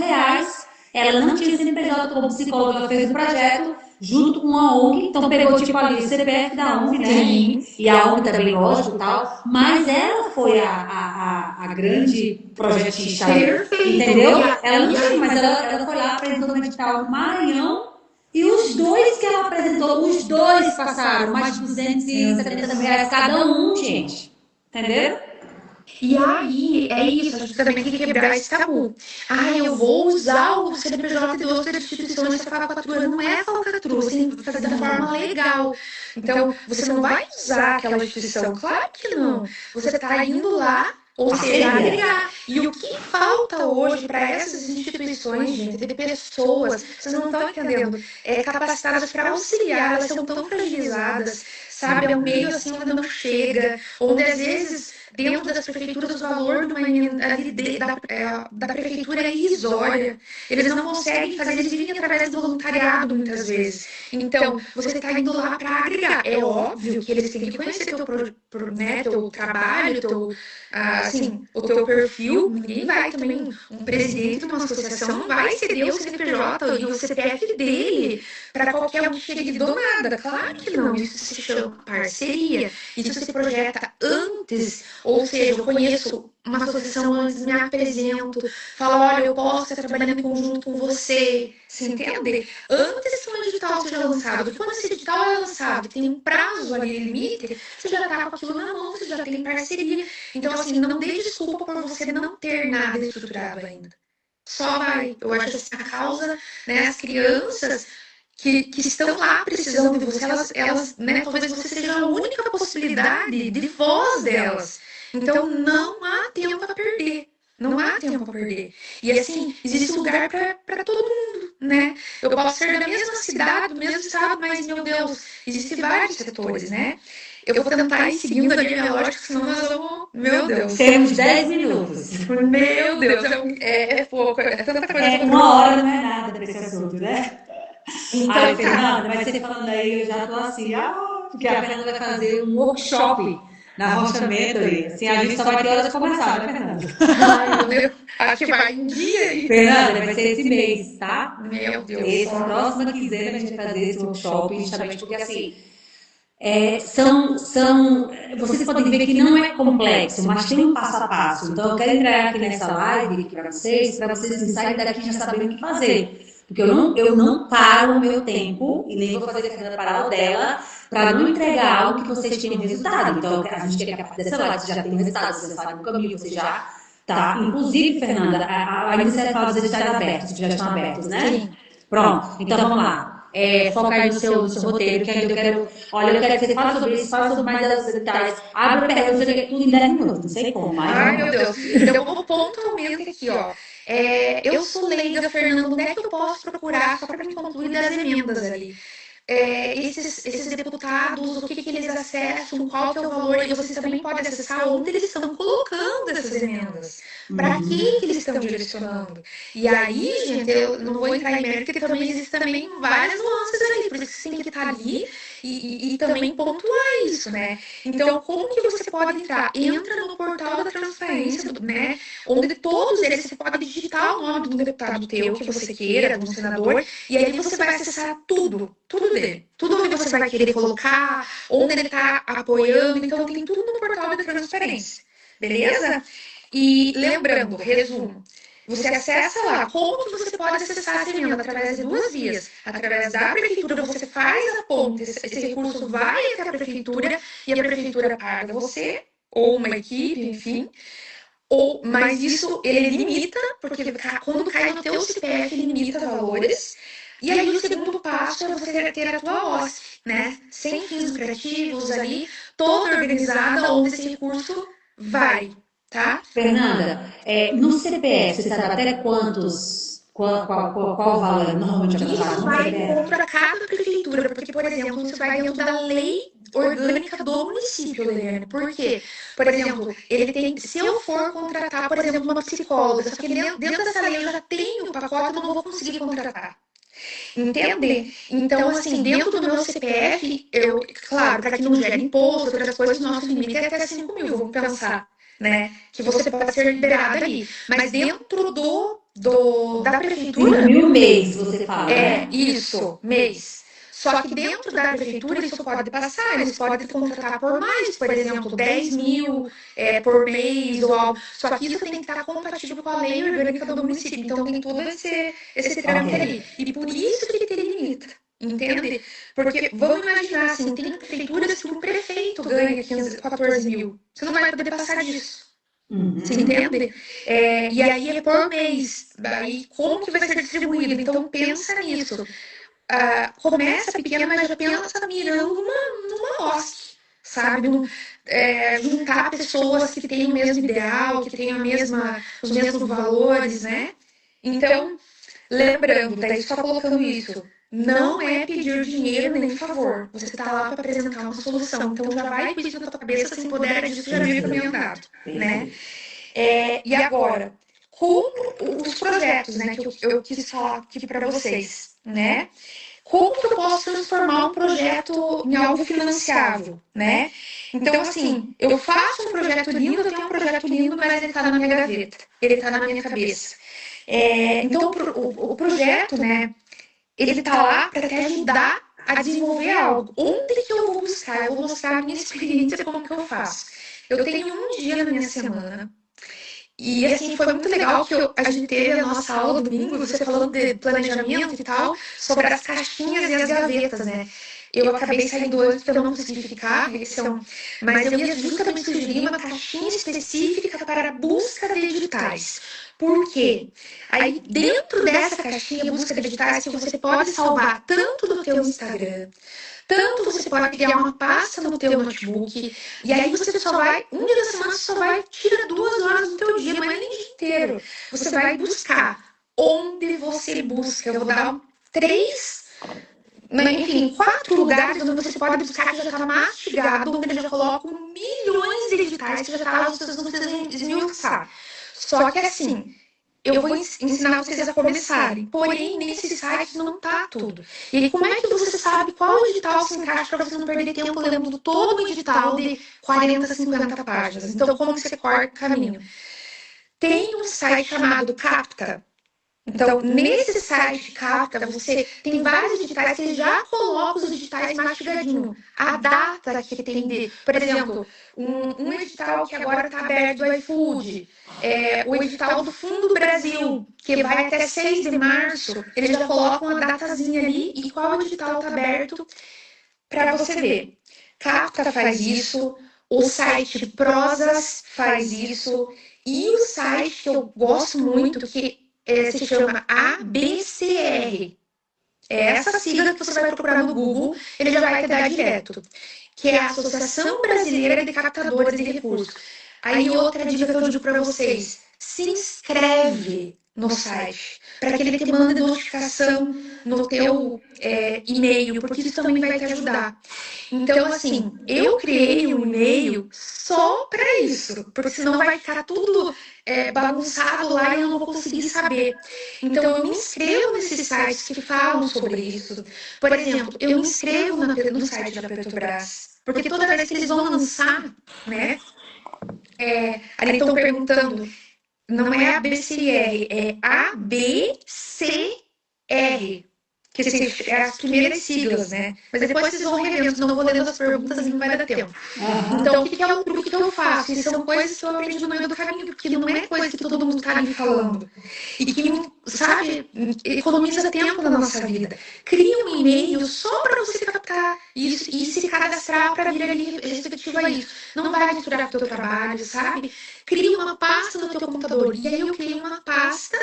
S1: Ela não tinha CNPJ como psicóloga, ela fez o projeto junto com a ONG, então pegou tipo ali o CPF da ONG, né?
S2: Sim.
S1: E a ONG também, lógico, e tal, mas ela foi a grande projetista ali,
S2: Perfeito.
S1: entendeu? Ela não tinha, mas ela foi lá, apresentou no edital do Maranhão, e os dois que ela apresentou, os dois passaram mais de 270 mil reais cada um, gente. Entendeu?
S2: E aí, é isso, a gente também tem que quebrar esse tabu. Ah, eu vou usar o CNPJ de outra instituição nessa falcatrua. Não é falcatrua, você tem que fazer da forma legal. Então, você não vai usar aquela instituição, claro que não. Você está indo lá, ou seja, agregar. E o que falta hoje para essas instituições, gente, de pessoas, vocês não estão entendendo, capacitadas para auxiliar, elas são tão fragilizadas, sabe? É um meio assim onde não chega, onde às vezes dentro das prefeituras o valor de uma emenda da prefeitura é irrisória. Eles não conseguem fazer, eles vivem através do voluntariado muitas vezes. Então, você está indo lá para agregar. É óbvio que eles têm que conhecer teu trabalho, assim, o teu perfil. Ninguém vai também, um presidente de uma associação não vai ceder o CNPJ e o CPF dele para qualquer um que chegue do nada. Claro que não. Isso se chama parceria. Isso se projeta antes, ou seja, eu conheço uma associação antes, me apresento, falo, olha, eu posso estar trabalhando em conjunto com você, você entende? Antes que um edital seja lançado, porque quando esse edital é lançado, tem um prazo ali, limite, você já está com aquilo na mão, você já tem parceria. Então, assim, não dê desculpa por você não ter nada estruturado ainda. Só vai. Eu acho assim, a causa, né, as crianças que estão lá precisando de você, elas, né, talvez você seja a única possibilidade de voz delas. Então, não há tempo a perder. Não há tempo a perder. E assim, existe lugar para todo mundo, né? Eu posso ser da mesma cidade, do mesmo estado, mas, meu Deus, existem vários setores, né? Eu vou tentar ir seguindo ali a minha lógica, senão nós vamos. Meu Deus.
S1: Temos 10 minutos.
S2: Meu Deus, é pouco, é tanta coisa.
S1: É, uma hora não é nada para esse assunto, né?
S2: Então,
S1: Ai, Fernanda, mas você falando aí, eu já tô assim, porque a Fernanda vai fazer um workshop na Rocha Mentoring. Assim, a gente só vai ter horas de conversar, né, Fernanda?
S2: ai, meu Deus, acho que vai um dia aí.
S1: Fernanda, vai ser esse mês, tá?
S2: Meu Deus.
S1: Essa próxima quinzena a gente vai fazer esse workshop, justamente porque assim, vocês podem ver que não é complexo, mas tem um passo a passo. Então, eu quero entrar aqui nessa live aqui para vocês assim, saírem daqui já sabendo o que fazer. Porque eu não paro o meu tempo, e nem vou fazer a Fernanda parar o dela, para não entregar algo que vocês tenham resultado. Então, a gente quer que a partir dessa live você já tenha resultado, você sabe no caminho, você já tá. Inclusive, Fernanda, ainda você fala dos editais abertos, que já estão abertos, né?
S2: Sim.
S1: Pronto, então vamos lá. Foca aí no seu roteiro, que eu quero. Olha, eu quero que você fale sobre isso, fale sobre mais os detalhes. Abre perguntas, tudo em 10 minutos, não sei como, mas.
S2: Ai, meu Deus. Então, vou pontualmente aqui, ó. Eu sou leiga, Fernando, onde é que eu posso procurar, só para me concluir das emendas ali? Esses deputados, o que eles acessam, qual que é o valor, e vocês também podem acessar onde eles estão colocando essas emendas, para que eles estão direcionando. E aí, gente, eu não vou entrar em mérito, porque também existem também várias nuances ali, por isso que você tem que estar ali e também pontuar isso, né? Então, como que você pode entrar? Entra no portal da transparência, né? Onde todos eles, você pode digitar o nome do deputado teu, que você queira, do senador, e aí você vai acessar tudo dele. Tudo onde você vai querer colocar, onde ele está apoiando. Então, tem tudo no portal da transparência. Beleza? E lembrando, resumo. Você acessa lá. Como que você pode acessar essa emenda? Através de duas vias. Através da prefeitura, você faz a ponte, esse recurso vai até a prefeitura e a prefeitura paga você, ou uma equipe, enfim. Mas isso ele limita, porque quando cai no teu CPF, ele limita valores. E aí o segundo passo é você ter a tua OSF, né? Sem fins lucrativos ali, toda organizada, onde esse recurso vai, tá?
S1: Fernanda, no CPF, você sabe até quantos. Qual o valor normalmente é
S2: Isso
S1: aplicado no
S2: vai
S1: CPF?
S2: contra cada prefeitura, porque, por exemplo, isso vai dentro da lei orgânica do município, Leliane. Por quê? Por exemplo, ele tem, se eu for contratar, por exemplo, uma psicóloga, só que dentro dessa lei eu já tenho o pacote, eu não vou conseguir contratar. Entende? Então, assim, dentro do meu CPF, claro, para que não gere imposto, outras coisas, o nosso limite é até 5 mil, vamos pensar, né? Que você pode ser liberado ali. Mas dentro da prefeitura.
S1: 5 mil mês, você fala, né?
S2: Isso, mês. Só que dentro da prefeitura isso pode passar, eles podem contratar por mais, por exemplo, 10 mil por mês ou algo. Só que isso tem que estar compatível com a lei orgânica do município. Então tem todo esse trâmite ali. E por isso que ele limita. Entende? Porque vamos imaginar assim, tem prefeituras que um prefeito ganha 14 mil. Você não vai poder passar disso. Você entende? E aí é por mês. Daí como que vai ser distribuído? Então pensa nisso. Começa pequeno, mas já pensa mirando numa OSC, sabe? Juntar pessoas que têm o mesmo ideal, que têm os mesmos valores, né? Então, lembrando, daí só colocando isso, não é pedir dinheiro nem favor. Você está lá para apresentar uma solução. Então já vai com isso na tua cabeça, se empodera disso, já viu caminho andado, né? E agora, como os projetos, né, que eu quis falar aqui para vocês, né? Como que eu posso transformar um projeto em algo financiável, né? Então, assim, eu faço um projeto lindo, eu tenho um projeto lindo, mas ele está na minha gaveta, ele está na minha cabeça. Então, o projeto, né, ele está lá para te ajudar a desenvolver algo. Onde que eu vou buscar? Eu vou mostrar a minha experiência, como que eu faço. Eu tenho um dia na minha semana. E assim, foi muito legal que a gente teve a nossa aula domingo, você falando de planejamento e tal, sobre as caixinhas e as gavetas, né? Eu acabei saindo antes para não especificar, mas eu ia justamente sugerir uma caixinha específica para a busca de editais. Por quê? Aí, dentro dessa caixinha busca de editais, que você pode salvar tanto do teu Instagram, tanto você pode criar uma pasta no teu notebook, e aí você só vai, um dia da semana, você só vai tirar 2 horas do teu dia, não é nem o dia inteiro. Você vai buscar onde você busca. Eu vou dar 4 lugares onde você pode buscar que já está mastigado, onde eu já coloco milhões de editais que já está lá, vocês não precisam esmiuçar. Só que assim, eu vou ensinar vocês a começarem. Porém, nesse site não tá tudo. E aí, como é que você sabe qual edital se encaixa para você não perder tempo lendo todo o edital de 40, 50 páginas? Então, como você corta o caminho? Tem um site chamado Capta. Então, nesse site Capta, você tem vários editais que ele já coloca os editais mastigadinho. A data que tem de, por exemplo, um edital que agora está aberto do iFood, o edital do Fundo Brasil, que vai até 6 de março, eles já colocam a datazinha ali e qual edital está aberto para você ver. Capta faz isso, o site Prosas faz isso, e o site que eu gosto muito, que se chama ABCR. É essa sigla que você vai procurar no Google, ele já vai te dar direto. Que é a Associação Brasileira de Captadores de Recursos. Aí outra dica que eu digo para vocês, se inscreve no site, para que ele te mande notificação no teu e-mail, porque isso também vai te ajudar. Então, assim, eu criei um e-mail só para isso, porque senão vai ficar tudo bagunçado lá e eu não vou conseguir saber. Então, eu me inscrevo nesses sites que falam sobre isso. Por exemplo, eu me inscrevo no site da Petrobras, porque toda vez que eles vão lançar, né, ali estão perguntando, não é ABCR, é ABCR. Que é as primeiras siglas, né? Mas depois vocês vão revendo, senão eu vou lendo as perguntas e não vai dar tempo. Então, o que é o truque que eu faço? E são coisas que eu aprendi no meio do caminho, porque não é coisa que todo mundo tá ali falando. E que, sabe, economiza tempo na nossa vida. Cria um e-mail só para você captar isso e se cadastrar para vir ali receptivo a isso. Não vai misturar com o teu trabalho, sabe? Cria uma pasta no teu computador. E aí eu criei uma pasta.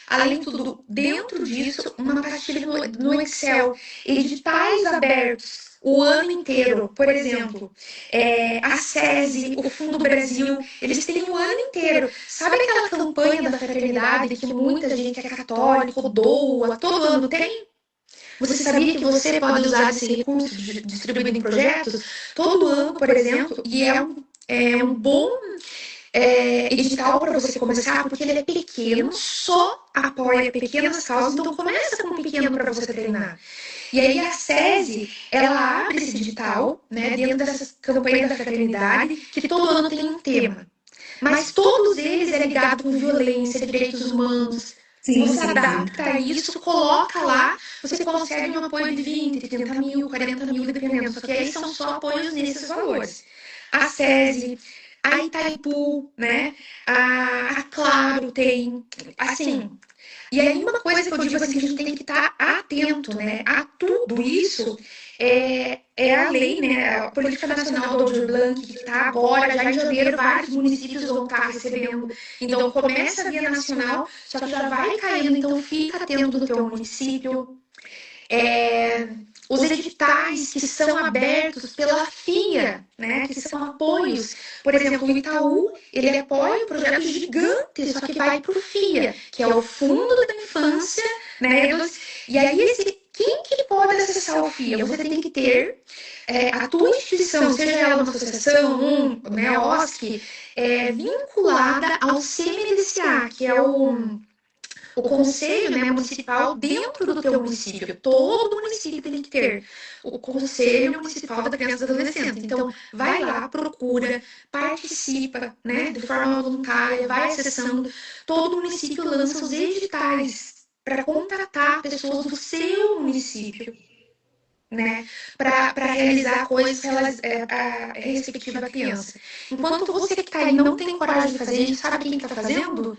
S2: Além de tudo, dentro disso, uma pastilha no Excel, editais abertos o ano inteiro. Por exemplo, a SESI, o Fundo Brasil, eles têm o ano inteiro. Sabe aquela campanha da fraternidade que muita gente que é católico doa, todo ano tem? Você sabia que você pode usar esse recurso distribuído em projetos todo ano, por exemplo, e é um bom edital para você começar, porque ele é pequeno, só apoia pequenas causas, então começa com um pequeno para você treinar. E aí a SESI, ela abre esse edital, né, dentro dessa campanha da fraternidade, que todo ano tem um tema. Mas todos eles é ligado com violência, direitos humanos,
S1: Sim,
S2: Você
S1: sim, sim.
S2: adapta isso, coloca lá, você consegue um apoio de 20, 30 mil, 40 mil, dependendo. Só que aí são só apoios nesses valores. A SESI, a Itaipu, né? A Claro tem, assim, e aí uma coisa que eu digo assim, que a gente tem que estar atento, né, a tudo isso, é a lei, né, a Política Nacional do Aldir Blanc, que está agora, já em janeiro, vários municípios vão estar recebendo. Então começa via nacional, só que já vai caindo, então fica atento do teu município. É, os editais que são abertos pela FIA, né, que são apoios. Por exemplo, o Itaú, ele apoia um projeto gigante, só que vai para o FIA, que é o Fundo da Infância, né, e aí quem que pode acessar o FIA? Você tem que ter a tua instituição, seja ela uma associação, né, OSC, vinculada ao CMDCA, que é o conselho, né, municipal dentro do teu município. Todo município tem que ter o conselho municipal da criança e do adolescente. Então, vai lá, procura, participa, né, de forma voluntária, vai acessando. Todo município lança os editais para contratar pessoas do seu município, né, para realizar coisas a respectiva criança. Enquanto você que está aí não tem coragem de fazer, sabe quem está fazendo?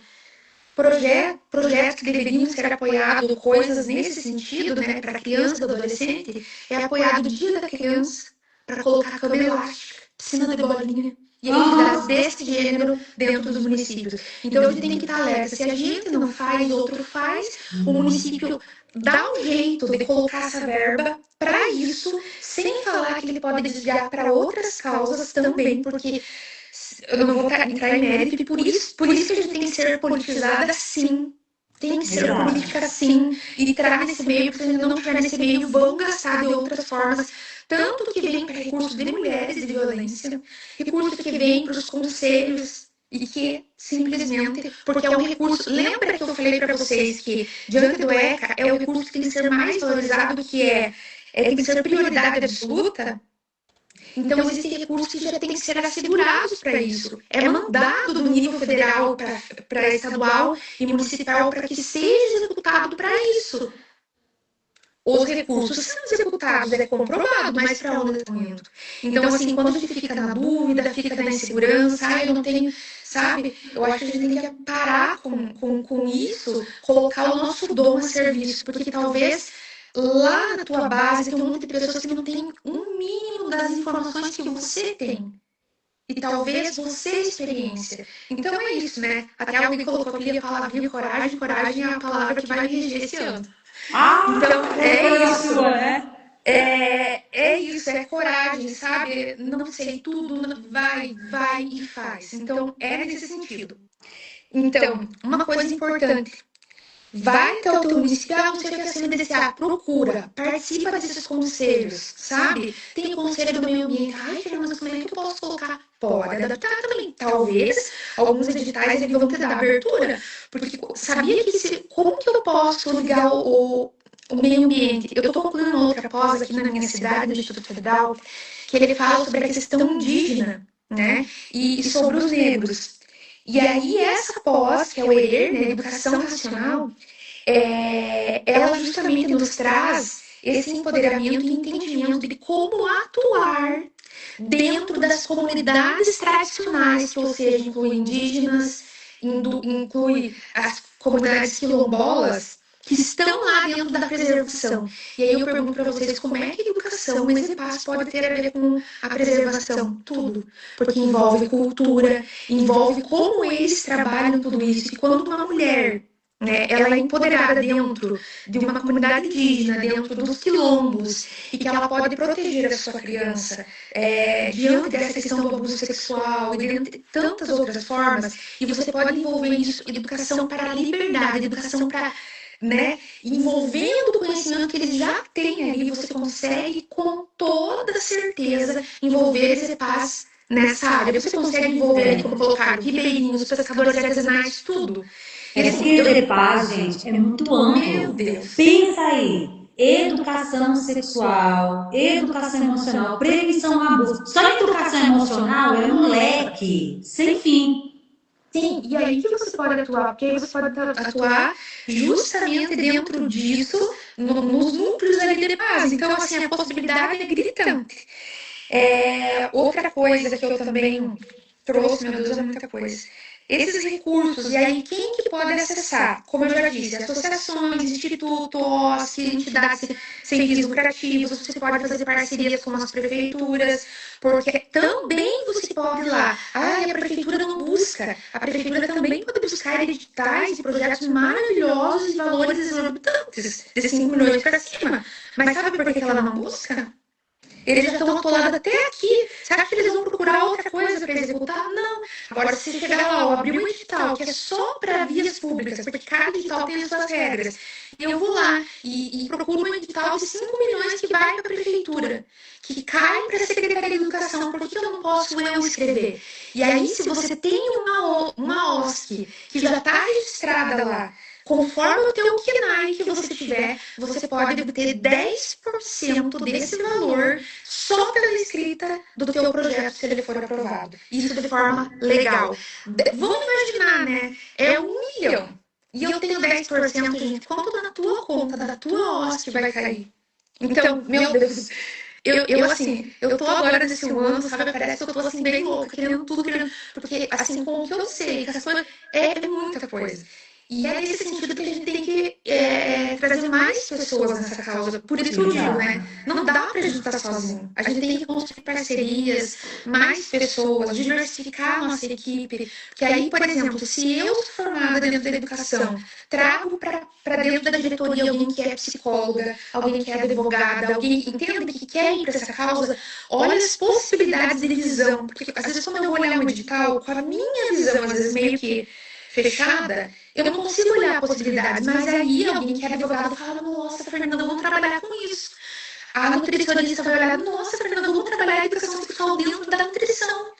S2: Projetos que deveriam ser apoiados, coisas nesse sentido, né, para criança e adolescente, é apoiado o Dia da Criança, para colocar cama elástica, piscina de bolinha e atividades desse gênero dentro dos municípios. Então a gente tem que estar alerta. Se a gente não faz, outro faz, o município dá um jeito de colocar essa verba para isso, sem falar que ele pode desviar para outras causas também, porque eu não vou entrar em mérito, e por isso que a gente tem que ser politizada sim. Tem que ser política sim. E entrar nesse meio, porque se a gente não estiver nesse meio, vão gastar de outras formas. Tanto que vem para recursos de mulheres de violência, recursos que vem para os conselhos, e que simplesmente, porque é um recurso. Lembra que eu falei para vocês que, diante do ECA, é o recurso que tem que ser mais valorizado, que tem que ser prioridade absoluta? Então, existem recursos que já têm que ser assegurados para isso. É mandado do nível federal para estadual e municipal para que seja executado para isso. Os recursos são executados, é comprovado, mas para onde estão indo? Então, assim, quando a gente fica na dúvida, fica na insegurança, eu não tenho, sabe? Eu acho que a gente tem que parar com isso, colocar o nosso dom a serviço, porque talvez lá na tua base tem um monte de pessoas que não têm um mínimo das informações que você tem. E talvez você é experiência. Então é isso, né? Até alguém colocou ali a palavrinha coragem. Coragem é a palavra que vai me reger esse ano. Então é isso.
S1: Né?
S2: É isso, é coragem, sabe? Não sei tudo, vai e faz. Então é nesse sentido. Então, uma coisa importante. Vai até o teu município, você quer ser CMDCA, procura, participa desses conselhos, sabe? Tem o conselho do meio ambiente. Ai, Fernanda, mas como é que eu posso colocar? Pode adaptar também. Talvez alguns editais eles vão te dar abertura, porque sabia que como que eu posso ligar o meio ambiente? Eu estou concluindo uma outra pós aqui na minha cidade, no Instituto Federal, que ele fala sobre a questão indígena, né? E sobre os negros. E aí, essa pós, que é o ER, né, Educação Racional, ela justamente nos traz esse empoderamento e entendimento de como atuar dentro das comunidades tradicionais, que, ou seja, inclui indígenas, inclui as comunidades quilombolas, que estão lá dentro da preservação. E aí eu pergunto para vocês, como é que a educação, o EZPAS, pode ter a ver com a preservação? Tudo. Porque envolve cultura, envolve como eles trabalham tudo isso. E quando uma mulher, né, ela é empoderada dentro de uma comunidade indígena, dentro dos quilombos, e que ela pode proteger a sua criança diante dessa questão do abuso sexual e de tantas outras formas, e você pode envolver isso, educação para a liberdade, educação para, né, envolvendo o conhecimento que eles já têm ali, você consegue com toda certeza envolver esse paz nessa área. Você consegue envolver, como colocar ribeirinhos, pescadores artesanais, tudo.
S1: É porque o EPAS, gente, é muito amplo.
S2: Meu Deus.
S1: Pensa aí. Educação sexual, educação emocional, prevenção ao abuso. Só a educação emocional é um leque sem fim.
S2: Sim, e aí que você pode atuar, porque aí você pode atuar justamente dentro disso, nos núcleos ali de base. Então, assim, a possibilidade é gritante. Outra coisa que eu também trouxe, meu Deus, é muita coisa. Esses recursos, e aí quem que pode acessar? Como eu já disse, associações, instituto, OSC, entidades sem fins lucrativos, você pode fazer parcerias com as prefeituras, porque também você pode ir lá. Ah, e a prefeitura não busca. A prefeitura também pode buscar editais e projetos maravilhosos e valores exorbitantes, de 5 milhões para cima. Mas sabe por que ela não busca? Eles já estão atolados até aqui. Você acha que eles vão procurar outra coisa para executar? Não. Agora, se chegar lá, ó, abrir um edital que é só para vias públicas, porque cada edital tem as suas regras, e eu vou lá e procuro um edital de 5 milhões que vai para a prefeitura, que cai para a Secretaria de Educação, por que eu não posso eu escrever? E aí, se você tem uma OSC que já está registrada lá, conforme o teu KNAI que você tiver, você pode obter 10% desse valor só pela escrita do teu projeto, se ele for aprovado. Isso de forma legal. Vamos imaginar, né? É 1 milhão. E eu tenho 10%, gente. Quanto na tua conta, da tua OSC vai cair? Então, meu Deus, assim, eu tô agora nesse ano, sabe? Parece que eu tô assim, bem louca, querendo tudo, querendo. Porque, assim, com o que eu sei, que as coisas. É muita coisa. E é nesse sentido que a gente tem que trazer mais pessoas nessa causa. Por isso eu digo, né? Não dá pra gente estar sozinho. A gente tem que construir parcerias, mais pessoas, diversificar a nossa equipe. Porque aí, por exemplo, se eu sou formada dentro da educação, trago para dentro da diretoria alguém que é psicóloga, alguém que é advogada, alguém que entende que quer ir para essa causa, olha as possibilidades de visão. Porque às vezes, quando eu vou olhar um edital, com a minha visão, às vezes meio que fechada, eu não consigo olhar possibilidades, mas aí alguém que é advogado fala, nossa, Fernanda, vamos trabalhar com isso. A nutricionista vai olhar, nossa, Fernanda, vamos trabalhar a educação sexual dentro da nutrição.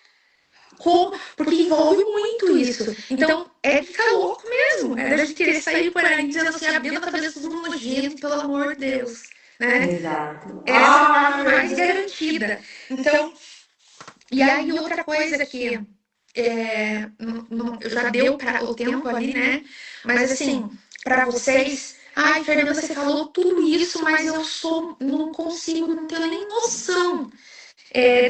S2: Como? Porque envolve muito isso. Então, é de ficar louco mesmo. É da gente querer sair por aí dizendo assim, abrindo a cabeça do nojento, pelo amor de Deus. Né?
S1: Exato.
S2: Essa é a forma mais garantida. Então, e aí outra coisa que já deu para o tempo ali, né? Mas assim, para vocês, ai, Fernanda, você falou tudo isso, mas não consigo, não tenho nem noção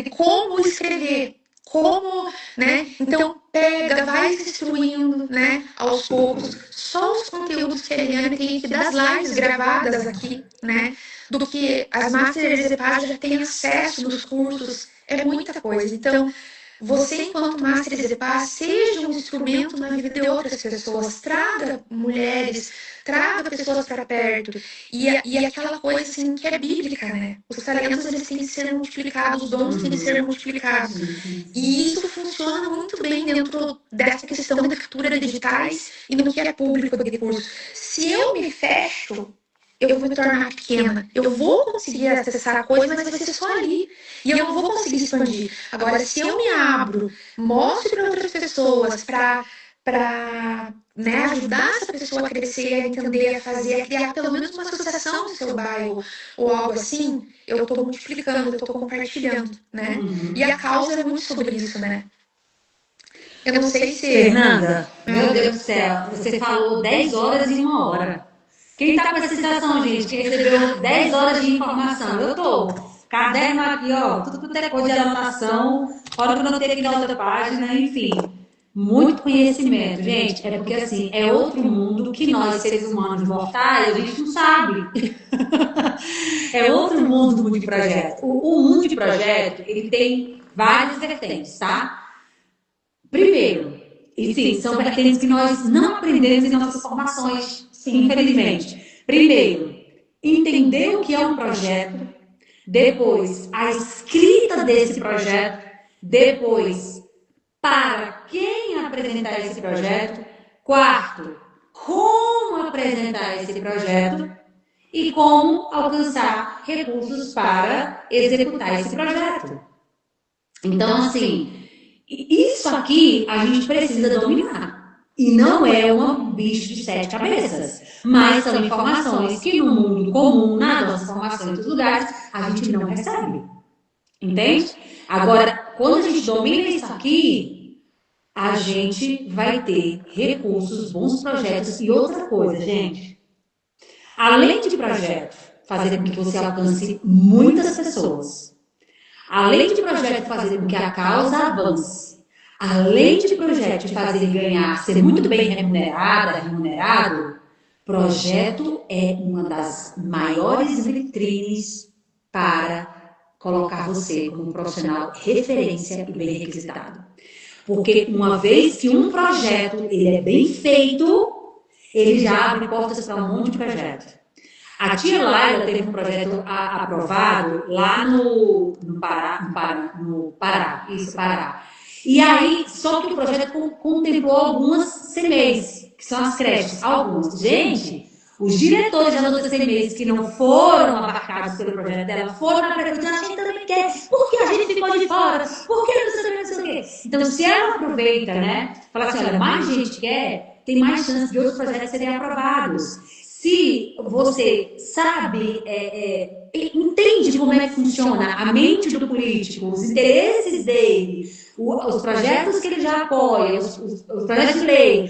S2: de como escrever, como, né? Então pega, vai se instruindo, né? Aos poucos. Só os conteúdos que a Eliane tem aqui das lives gravadas aqui, né? Do que as Masters e EPAs já têm acesso nos cursos, é muita coisa. Então, você, enquanto Master Exepar, seja um instrumento na vida de outras pessoas. Traga mulheres, traga pessoas para perto. E aquela coisa assim que é bíblica, né? Os talentos eles têm que ser multiplicados, os dons têm que ser multiplicados. E isso funciona muito bem dentro dessa questão da captura de digitais e no que é público de curso. Se eu me fecho, eu vou me tornar pequena. Eu vou conseguir acessar a coisa, mas vai ser só ali. E eu não vou conseguir expandir. Agora, se eu me abro, mostro para outras pessoas, para né, ajudar essa pessoa a crescer, a entender, a fazer, a criar pelo menos uma associação no seu bairro ou algo assim, eu estou multiplicando, eu estou compartilhando, né? E a causa é muito sobre isso, né? Eu não sei se...
S1: Fernanda, meu Deus do céu, você falou 10 horas em 1 hora. Quem tá com essa sensação, gente, que recebeu 10 horas de informação? Eu tô. Caderno aqui, ó, tudo é coisa de anotação. Olha que eu anotei aqui na outra página, enfim. Muito conhecimento, gente. É porque, assim, é outro mundo que nós, seres humanos mortais, a gente não sabe. É outro mundo do multiprojeto. O multiprojeto, ele tem várias vertentes, tá? Primeiro, e sim, são vertentes que nós não aprendemos em nossas formações, sim, infelizmente. Primeiro, entender o que é um projeto, depois, a escrita desse projeto, depois, para quem apresentar esse projeto, quarto, como apresentar esse projeto e como alcançar recursos para executar esse projeto. Então, assim, isso aqui a gente precisa dominar. E não é um bicho de 7 cabeças. Mas são informações que no mundo comum, nas nossas formações em outros lugares, a gente não recebe. Entende? Agora, quando a gente domina isso aqui, a gente vai ter recursos, bons projetos e outra coisa, gente. Além de projeto fazer com que você alcance muitas pessoas, além de projeto fazer com que a causa avance, além de projeto fazer ganhar, ser muito bem remunerada, remunerado, projeto é uma das maiores vitrines para colocar você como um profissional referência e bem requisitado. Porque uma vez que um projeto ele é bem feito, ele já abre portas para um monte de projeto. A tia Laila teve um projeto aprovado lá no Pará, isso, Pará. E aí, só que o projeto contemplou algumas CMEs, que são as creches, algumas. Gente, os diretores das outras CMEs que não foram abarcados pelo projeto dela foram na prefeitura, a gente também quer, porque a gente ficou de fora, porque não sei o quê. Então, se ela aproveita, né, fala assim, olha, mais gente quer, tem mais chance de outros projetos serem aprovados. Se você sabe, entende como é que funciona a mente do político, os interesses dele, os projetos que ele já apoia, os projetos de lei,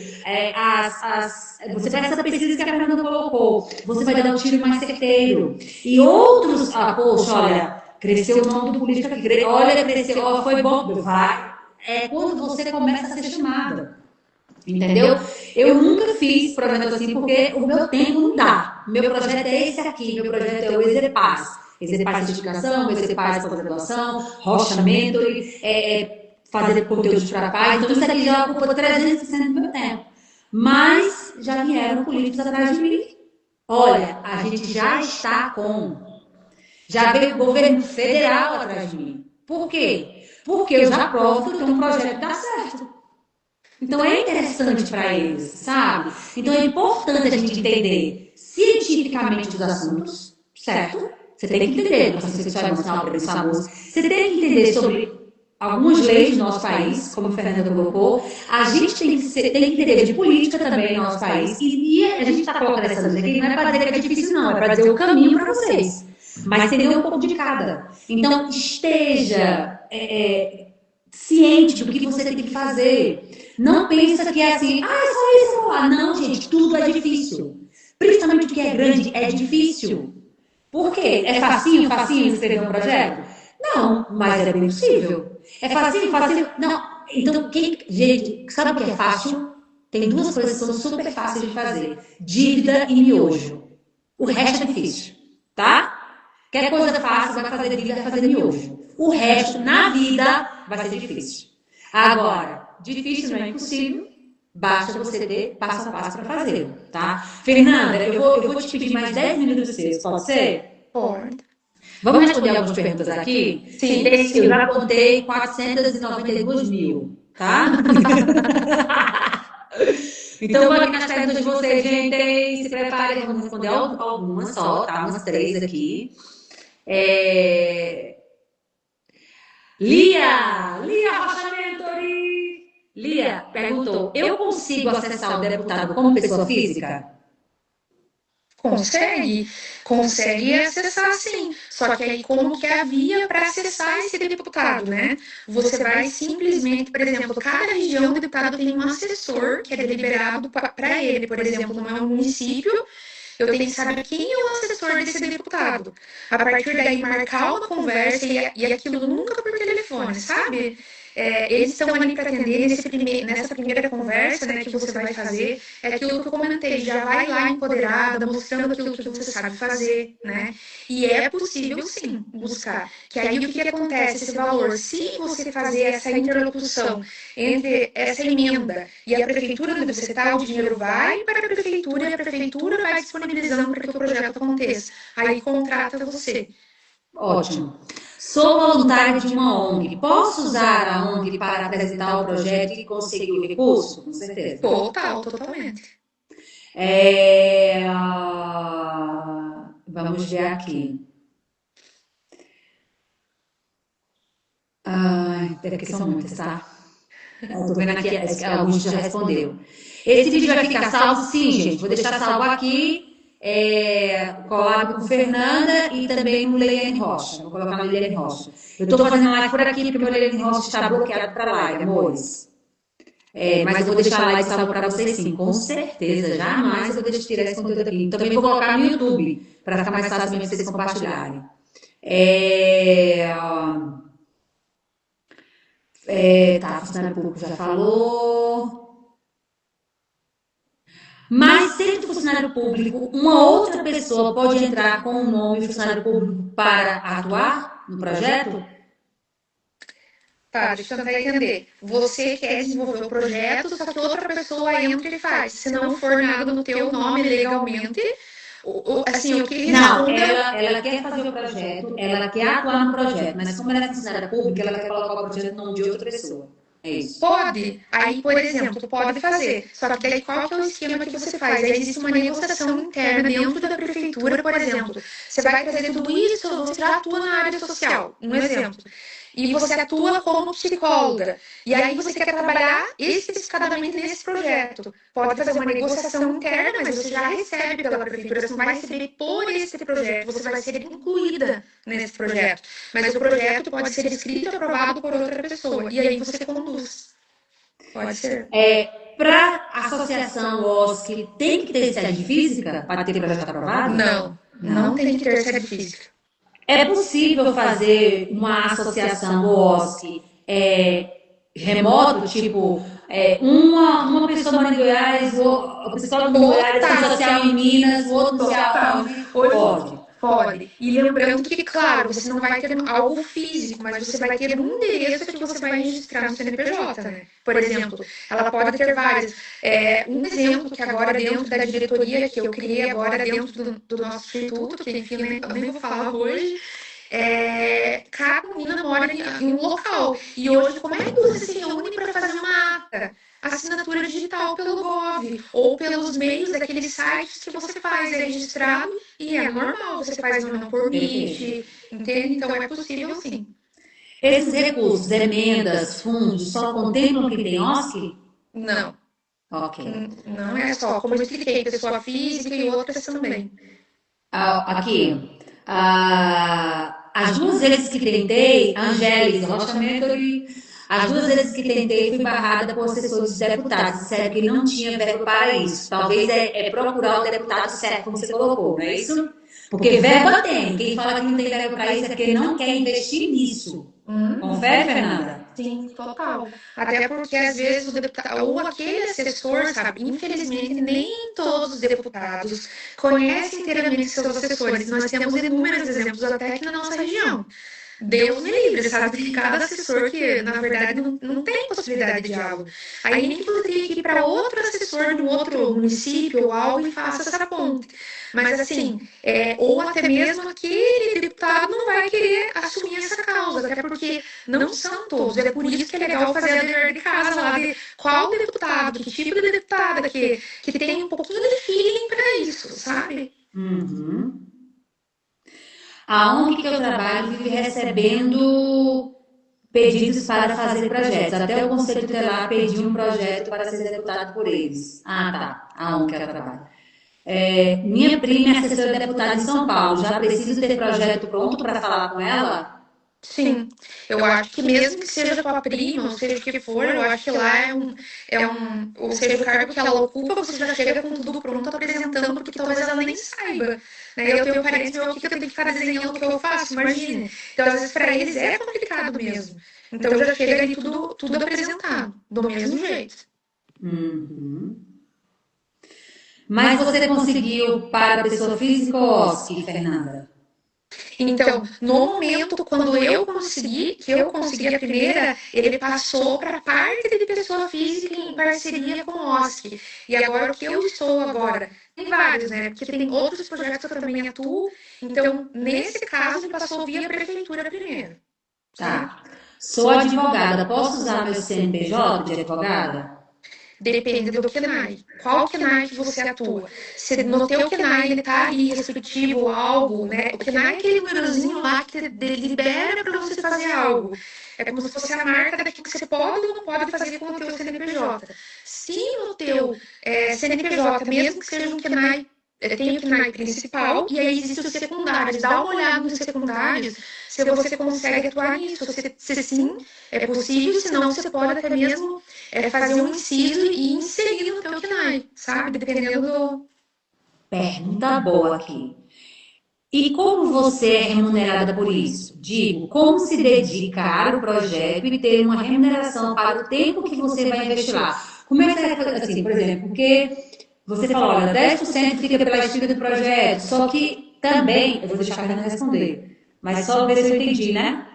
S1: você faz essa pesquisa que a Fernanda colocou, você vai dar um tiro mais certeiro. E outros, poxa, olha, cresceu o nome do político aqui, olha, cresceu, ó, foi bom, vai. É quando você começa a ser chamada. Entendeu? Eu nunca fiz projeto assim porque o meu tempo não dá. Meu projeto é esse aqui, meu projeto é o EZPAS. EZPAS Certificação, EZPAS Pós-Graduação, Rocha Mentoring, fazer conteúdo para paz. Então isso aqui já ocupa 300% do meu tempo. Mas já vieram políticos atrás de mim. Olha, a gente já está já veio o governo federal atrás de mim. Por quê? Porque eu já provo que eu tenho um projeto que dá certo. Então é interessante para eles, sabe? Então é importante a gente entender cientificamente os assuntos, certo? Você tem que entender educação sexual e emocional, prevenção ao abuso. Você tem que entender sobre algumas leis do nosso país, como a Fernanda colocou. A gente tem que entender de política também no nosso país. E a gente está colocando essa luz aqui, não é para dizer que é difícil, não. É para dizer o caminho para vocês. Mas entender um pouco de cada. Então, esteja ciente do que você tem que fazer. Não pensa que é assim, é só isso lá. Não, gente, tudo é difícil. Principalmente o que é grande é difícil. Por quê? É facinho escrever um projeto? Não, mas é bem possível. É facinho? Não. Então, gente, sabe o que é fácil? Tem duas coisas que são super fáceis de fazer: dívida e miojo. O resto é difícil, tá? Quer coisa fácil, vai fazer dívida, vai fazer miojo. O resto, na vida, vai ser difícil. Agora, difícil não é impossível, basta você ter passo a passo para fazer, tá? Fernanda, eu vou te pedir mais 10 minutos seus, pode ser?
S2: Pode.
S1: Vamos responder algumas perguntas aqui?
S2: Sim.
S1: Eu já contei 492 mil, tá? Então, vou aqui nas perguntas de vocês, gente. Se preparem, vamos responder algumas só, tá? Umas 3 aqui. Lia Rocha Mentoring. Lia perguntou: eu consigo acessar o deputado como pessoa física?
S2: Consegue acessar sim. Só que aí como que é a via para acessar esse deputado, né? Você vai simplesmente, por exemplo, cada região do deputado tem um assessor que é deliberado para ele, por exemplo, no meu município, eu tenho que saber quem é o assessor desse deputado. A partir daí, marcar uma conversa e aquilo nunca por telefone, sabe? Eles estão ali para atender nessa primeira conversa, né, que você vai fazer. É aquilo que eu comentei, já vai lá empoderada, mostrando aquilo que você sabe fazer, né? E é possível, sim, buscar. Que aí o que acontece, esse valor, se você fazer essa interlocução entre essa emenda e a prefeitura onde você está, o dinheiro vai para a prefeitura e a prefeitura vai disponibilizando para que o projeto aconteça. Aí contrata você.
S1: Ótimo. Sou voluntária de uma ONG. Posso usar a ONG para apresentar o projeto e conseguir o recurso? Com certeza.
S2: Totalmente.
S1: Vamos ver aqui. Porque são muitas, tá? Eu tô vendo aqui, alguns já respondeu. Esse vídeo vai ficar salvo? Sim, gente. Vou deixar salvo aqui. Colado com Fernanda e também no Leiane Rocha. Vou colocar no Leiane Rocha. Eu estou fazendo live por aqui porque o meu Leiane Rocha está bloqueado para live, amores. Mas eu vou deixar lá e salvo para vocês sim, com certeza. Jamais eu vou deixar de tirar esse conteúdo aqui. Também vou colocar no YouTube, para ficar mais fácil para vocês compartilharem. Tá, funcionário público já falou. Mas sendo funcionário público, uma outra pessoa pode entrar com o nome funcionário público para atuar no projeto?
S2: Tá, deixa eu tentar entender. Você quer desenvolver o projeto, só que outra pessoa entra e faz. Se não for nada no teu nome legalmente, assim, o que
S1: Não,
S2: responda.
S1: ela quer fazer o projeto, ela quer atuar no projeto, mas como ela é funcionária pública, ela quer colocar o projeto no nome de outra pessoa. É isso.
S2: Pode. Aí, por exemplo, tu pode fazer. Só que daí qual que é o esquema que você faz? Aí existe uma negociação interna dentro da prefeitura, por exemplo. Você vai trazer tudo isso, você já atua na área social. Um exemplo. E você atua como psicóloga. E aí você quer trabalhar especificadamente nesse projeto. Pode fazer uma negociação interna, mas você já recebe pela prefeitura. Você não vai receber por esse projeto, você vai ser incluída nesse projeto. Mas o projeto pode ser escrito e aprovado por outra pessoa. E aí você conduz. Pode ser.
S1: Para a associação OSC, tem que ter sede física para ter projeto aprovado?
S2: Não, não tem que ter sede física.
S1: É possível fazer uma associação do OSC remoto, tipo, uma pessoa mora em Goiás, o pessoal de Goiás tem social em Minas, o outro social pode.
S2: Pode. E lembrando que, claro, você não vai ter algo físico, mas você vai ter um endereço que você vai registrar no CNPJ, né? Por exemplo, ela pode ter vários. Um exemplo que agora dentro da diretoria que eu criei agora dentro do nosso instituto, que enfim eu nem vou falar hoje, cada menina mora em um local. E hoje, como é que você se reúne para fazer uma ata? Assinatura digital pelo Gov ou pelos meios daqueles sites que você faz, é registrado e é normal, você faz uma não por MIT, entende? Então é possível sim.
S1: Esses recursos, emendas, fundos, só contemplam quem tem OSC?
S2: Não,
S1: Ok.
S2: não é só, como eu expliquei, pessoa física e outras também.
S1: Aqui, as duas vezes que tentei, Angélica, as duas vezes que tentei, fui barrada por assessores de deputados. Disseram que não tinha verbo para isso. Talvez procurar o deputado certo, como você colocou, não é isso? Porque verba tem. Quem fala que não tem verbo para isso é porque não quer investir nisso. Confere, Fernanda?
S2: Sim, total. Até porque às vezes o deputado, ou aquele assessor, sabe, infelizmente nem todos os deputados conhecem inteiramente seus assessores. Nós temos inúmeros exemplos até aqui na nossa região. Deus me livre, sabe? Tem cada assessor que, na verdade, não tem possibilidade de diálogo. Aí nem que você tenha que ir para outro assessor de um outro município ou algo e faça essa ponte. Mas assim, ou até mesmo aquele deputado não vai querer assumir essa causa, até porque não são todos. É por isso que é legal fazer a dever de casa lá de qual deputado, que tipo de deputada que tem um pouquinho de feeling para isso, sabe?
S1: Uhum. A ONG que eu trabalho vive recebendo pedidos para fazer projetos. Até o Conselho Tutelar pediu um projeto para ser executado por eles. Ah, tá. A ONG que eu trabalho. Minha prima é assessora deputada em São Paulo. Já preciso ter projeto pronto para falar com ela?
S2: Sim, eu acho que mesmo que seja tua prima, ou seja o que for, eu acho que lá ou seja, o cargo que ela ocupa, você já chega com tudo pronto apresentando, porque talvez ela nem saiba, né? Eu tenho parentes meu aqui que eu tenho que ficar desenhando o que eu faço, imagine. Então, às vezes, para eles é complicado mesmo. Então, já chega ali tudo apresentado, do mesmo jeito.
S1: Uhum. Mas você conseguiu para a pessoa física ou OSC, Fernanda?
S2: Então, no momento, quando que eu consegui a primeira, ele passou para a parte de pessoa física em parceria com o OSC. E agora, o que eu estou agora? Tem vários, né? Porque tem outros projetos que eu também atuo. Então, nesse caso, ele passou via prefeitura primeiro.
S1: Tá. Sou advogada. Posso usar meu CNPJ de advogada?
S2: Depende do KNAI. Qual KNAI que você atua? Se no teu KNAI ele tá ali respectivo algo, né? O KNAI é aquele númerozinho lá que libera para você fazer algo. É como se fosse a marca daquilo que você pode ou não pode fazer com o teu CNPJ. Se no teu CNPJ, mesmo que seja um KNAI, tem o KNAI principal e aí existe os secundários. Dá uma olhada nos secundários se você consegue atuar nisso. Se sim, é possível, se não, você pode até mesmo é fazer um inciso e inserir no teu KNAI, sabe? Dependendo do...
S1: Pergunta boa aqui. E como você é remunerada por isso? Digo, como se dedicar ao projeto e ter uma remuneração para o tempo que você vai investir lá? Como é que você vai fazer, assim, por exemplo, porque você falou, olha, 10% fica pela escrita do projeto, só que também, eu vou deixar a Fernanda responder, mas só ver se eu entendi, né?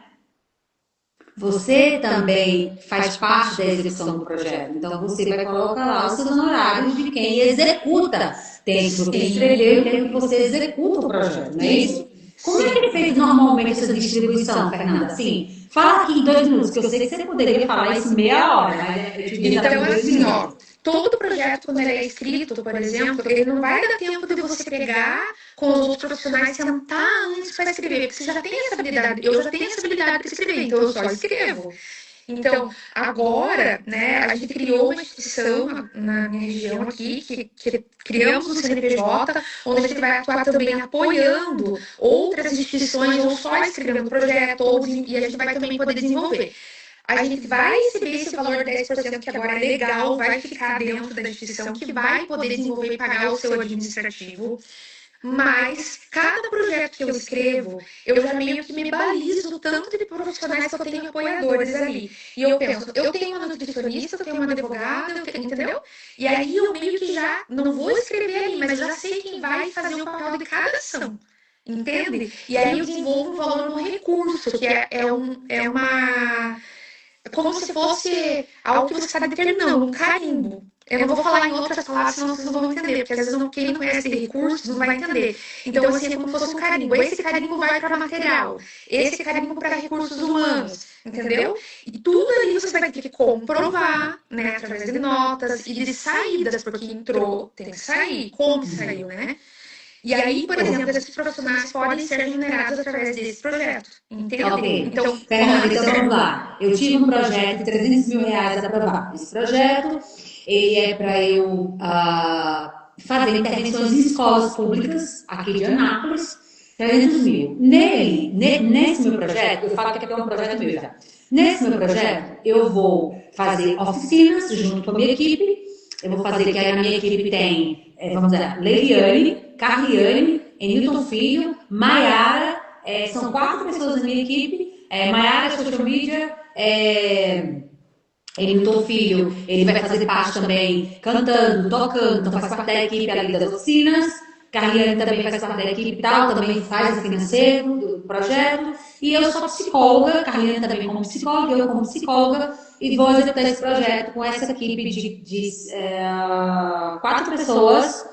S1: Você também faz parte da execução do projeto, então você vai colocar lá os seus honorários de quem executa. Tem que você escreveu e tem que você executa o projeto, não é isso? Como é que é feito normalmente essa distribuição, Fernanda? Assim, fala aqui em 2 minutos, que eu sei que você poderia falar isso meia hora, mas eu te digo
S2: Então,
S1: dois
S2: assim, ó,
S1: minutos.
S2: todo projeto, quando ele é escrito, por exemplo, ele não vai dar tempo de você pegar com os outros profissionais, sentar antes para escrever, porque você já tem essa habilidade, eu já tenho essa habilidade de escrever, então eu só escrevo. Então, agora, né, a gente criou uma instituição na minha região aqui, que criamos o CNPJ, onde a gente vai atuar também apoiando outras instituições, ou só escrevendo o projeto, e a gente vai também poder desenvolver. A gente vai receber esse valor de 10% que agora é legal, vai ficar dentro da instituição, que vai poder desenvolver e pagar o seu administrativo. Mas cada projeto que eu escrevo, eu já meio que me balizo tanto de profissionais que eu tenho apoiadores ali. E eu penso, eu tenho uma nutricionista, eu tenho uma advogada, entendeu? E aí eu meio que já não vou escrever ali, mas eu já sei quem vai fazer o papel de cada ação. Entende? E aí eu desenvolvo um valor no recurso, que é uma como se fosse algo que você está determinando, um carimbo. Eu não vou falar em outras palavras, senão vocês não vão entender, porque às vezes quem não conhece de recursos não vai entender. Então, assim, é como se fosse um carimbo. Esse carimbo vai para material, esse carimbo para recursos humanos, entendeu? E tudo ali você vai ter que comprovar, né, através de notas e de saídas, porque entrou, tem que sair, como saiu, né? E aí, por exemplo, esses profissionais podem ser remunerados através desse projeto, entende?
S1: Ok.
S2: Então,
S1: Fernanda,
S2: pode
S1: então
S2: ser.
S1: vamos lá. Eu tive um projeto de 300 mil reais aprovado. Esse projeto, ele é para eu fazer intervenções em escolas públicas aqui de Anápolis, 300 mil. Nesse meu projeto, eu falo que é um projeto meu já. Nesse meu projeto, eu vou fazer oficinas junto com a minha equipe. Eu vou fazer que aí na minha equipe tem, vamos dizer, Leiliane, Carliane, Enilton Filho, Maiara, são 4 pessoas na minha equipe, Maiara, social media, Enilton Filho, ele vai fazer parte também cantando, tocando, então faz parte da equipe ali das oficinas, Carliane também faz parte da equipe e tal, também faz o financeiro do projeto, e eu sou psicóloga, Carliane também como psicóloga, eu como psicóloga, e vou executar esse projeto com essa equipe de 4 pessoas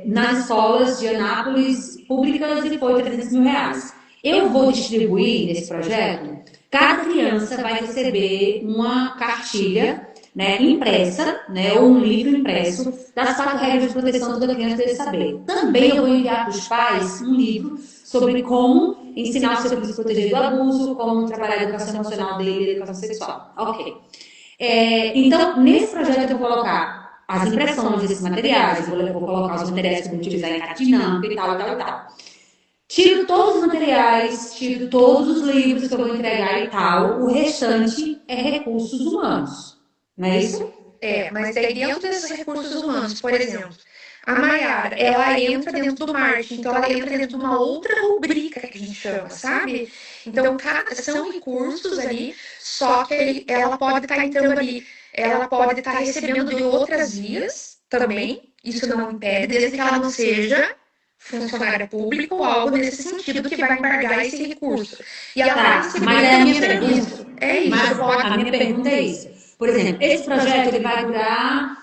S1: nas escolas de Anápolis públicas e foi 300 mil reais. Eu vou distribuir nesse projeto, cada criança vai receber uma cartilha, né, impressa, né, ou um livro impresso das 4 regras de proteção que toda criança deve saber. Também eu vou enviar para os pais um livro sobre como ensinar o seu filho a se proteger do abuso, como trabalhar a educação emocional dele e a educação sexual. Ok. Então, nesse projeto eu vou colocar as impressões desses materiais, vou colocar os materiais que eu vou utilizar em carta dinâmica e tal, e tal, e tal. Tiro todos os materiais, tiro todos os livros que eu vou entregar e tal, o restante é recursos humanos. Não é isso?
S2: Mas aí dentro desses recursos humanos, por exemplo, a Maiara, ela entra dentro do marketing, então ela entra dentro de uma outra rubrica que a gente chama, sabe? Então, são recursos ali, só que ela pode estar entrando ali, ela pode estar recebendo de outras vias também, isso não impede, desde que ela não seja funcionária pública ou algo nesse sentido que vai embargar esse recurso. E ela vai receber
S1: mas é a minha
S2: serviço.
S1: pergunta.
S2: É isso.
S1: Mas a minha pergunta é isso. Por exemplo, esse projeto ele vai durar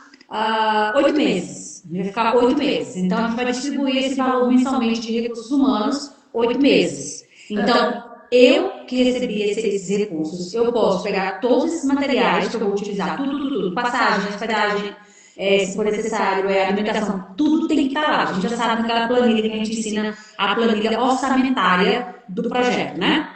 S1: 8 meses. Vai ficar 8 meses. Então, a gente vai distribuir esse valor mensalmente de recursos humanos 8 meses. Então, eu que recebi esses recursos, eu posso pegar todos esses materiais que eu vou utilizar, tudo, passagem, hospedagem, se for necessário, alimentação, tudo tem que estar lá. A gente já sabe naquela planilha que a gente ensina, a planilha orçamentária do projeto, né?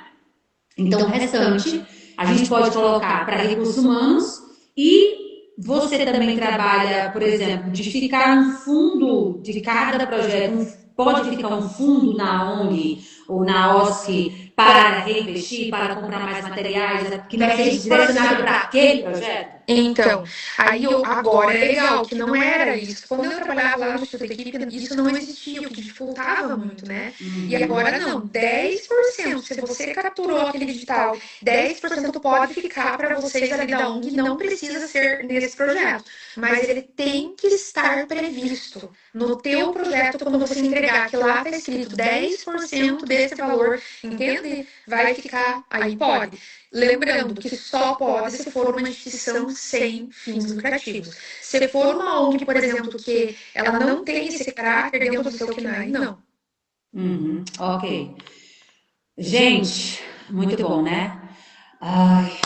S1: Então, o restante, a gente pode colocar para recursos humanos e você também trabalha, por exemplo, de ficar um fundo de cada projeto, pode ficar um fundo na ONG ou na OSC para reinvestir, para comprar mais materiais, que vai ser direcionado para aquele projeto?
S2: Então, agora é legal, que não era isso. Quando eu trabalhava lá no Instituto Equipe, isso não existia, o que dificultava muito, né? E agora não, 10%. Se você capturou aquele digital, 10% pode ficar para vocês ali da ONG, não precisa ser nesse projeto. Mas ele tem que estar previsto no teu projeto quando você entregar, que lá está escrito 10% desse valor, entende? Vai ficar, aí pode. Lembrando que só pode se for uma instituição sem fins lucrativos. Se for uma ONG, por exemplo, que ela não tem esse caráter dentro do seu CNAE, não.
S1: Ok. Gente, muito bom, né? Ai,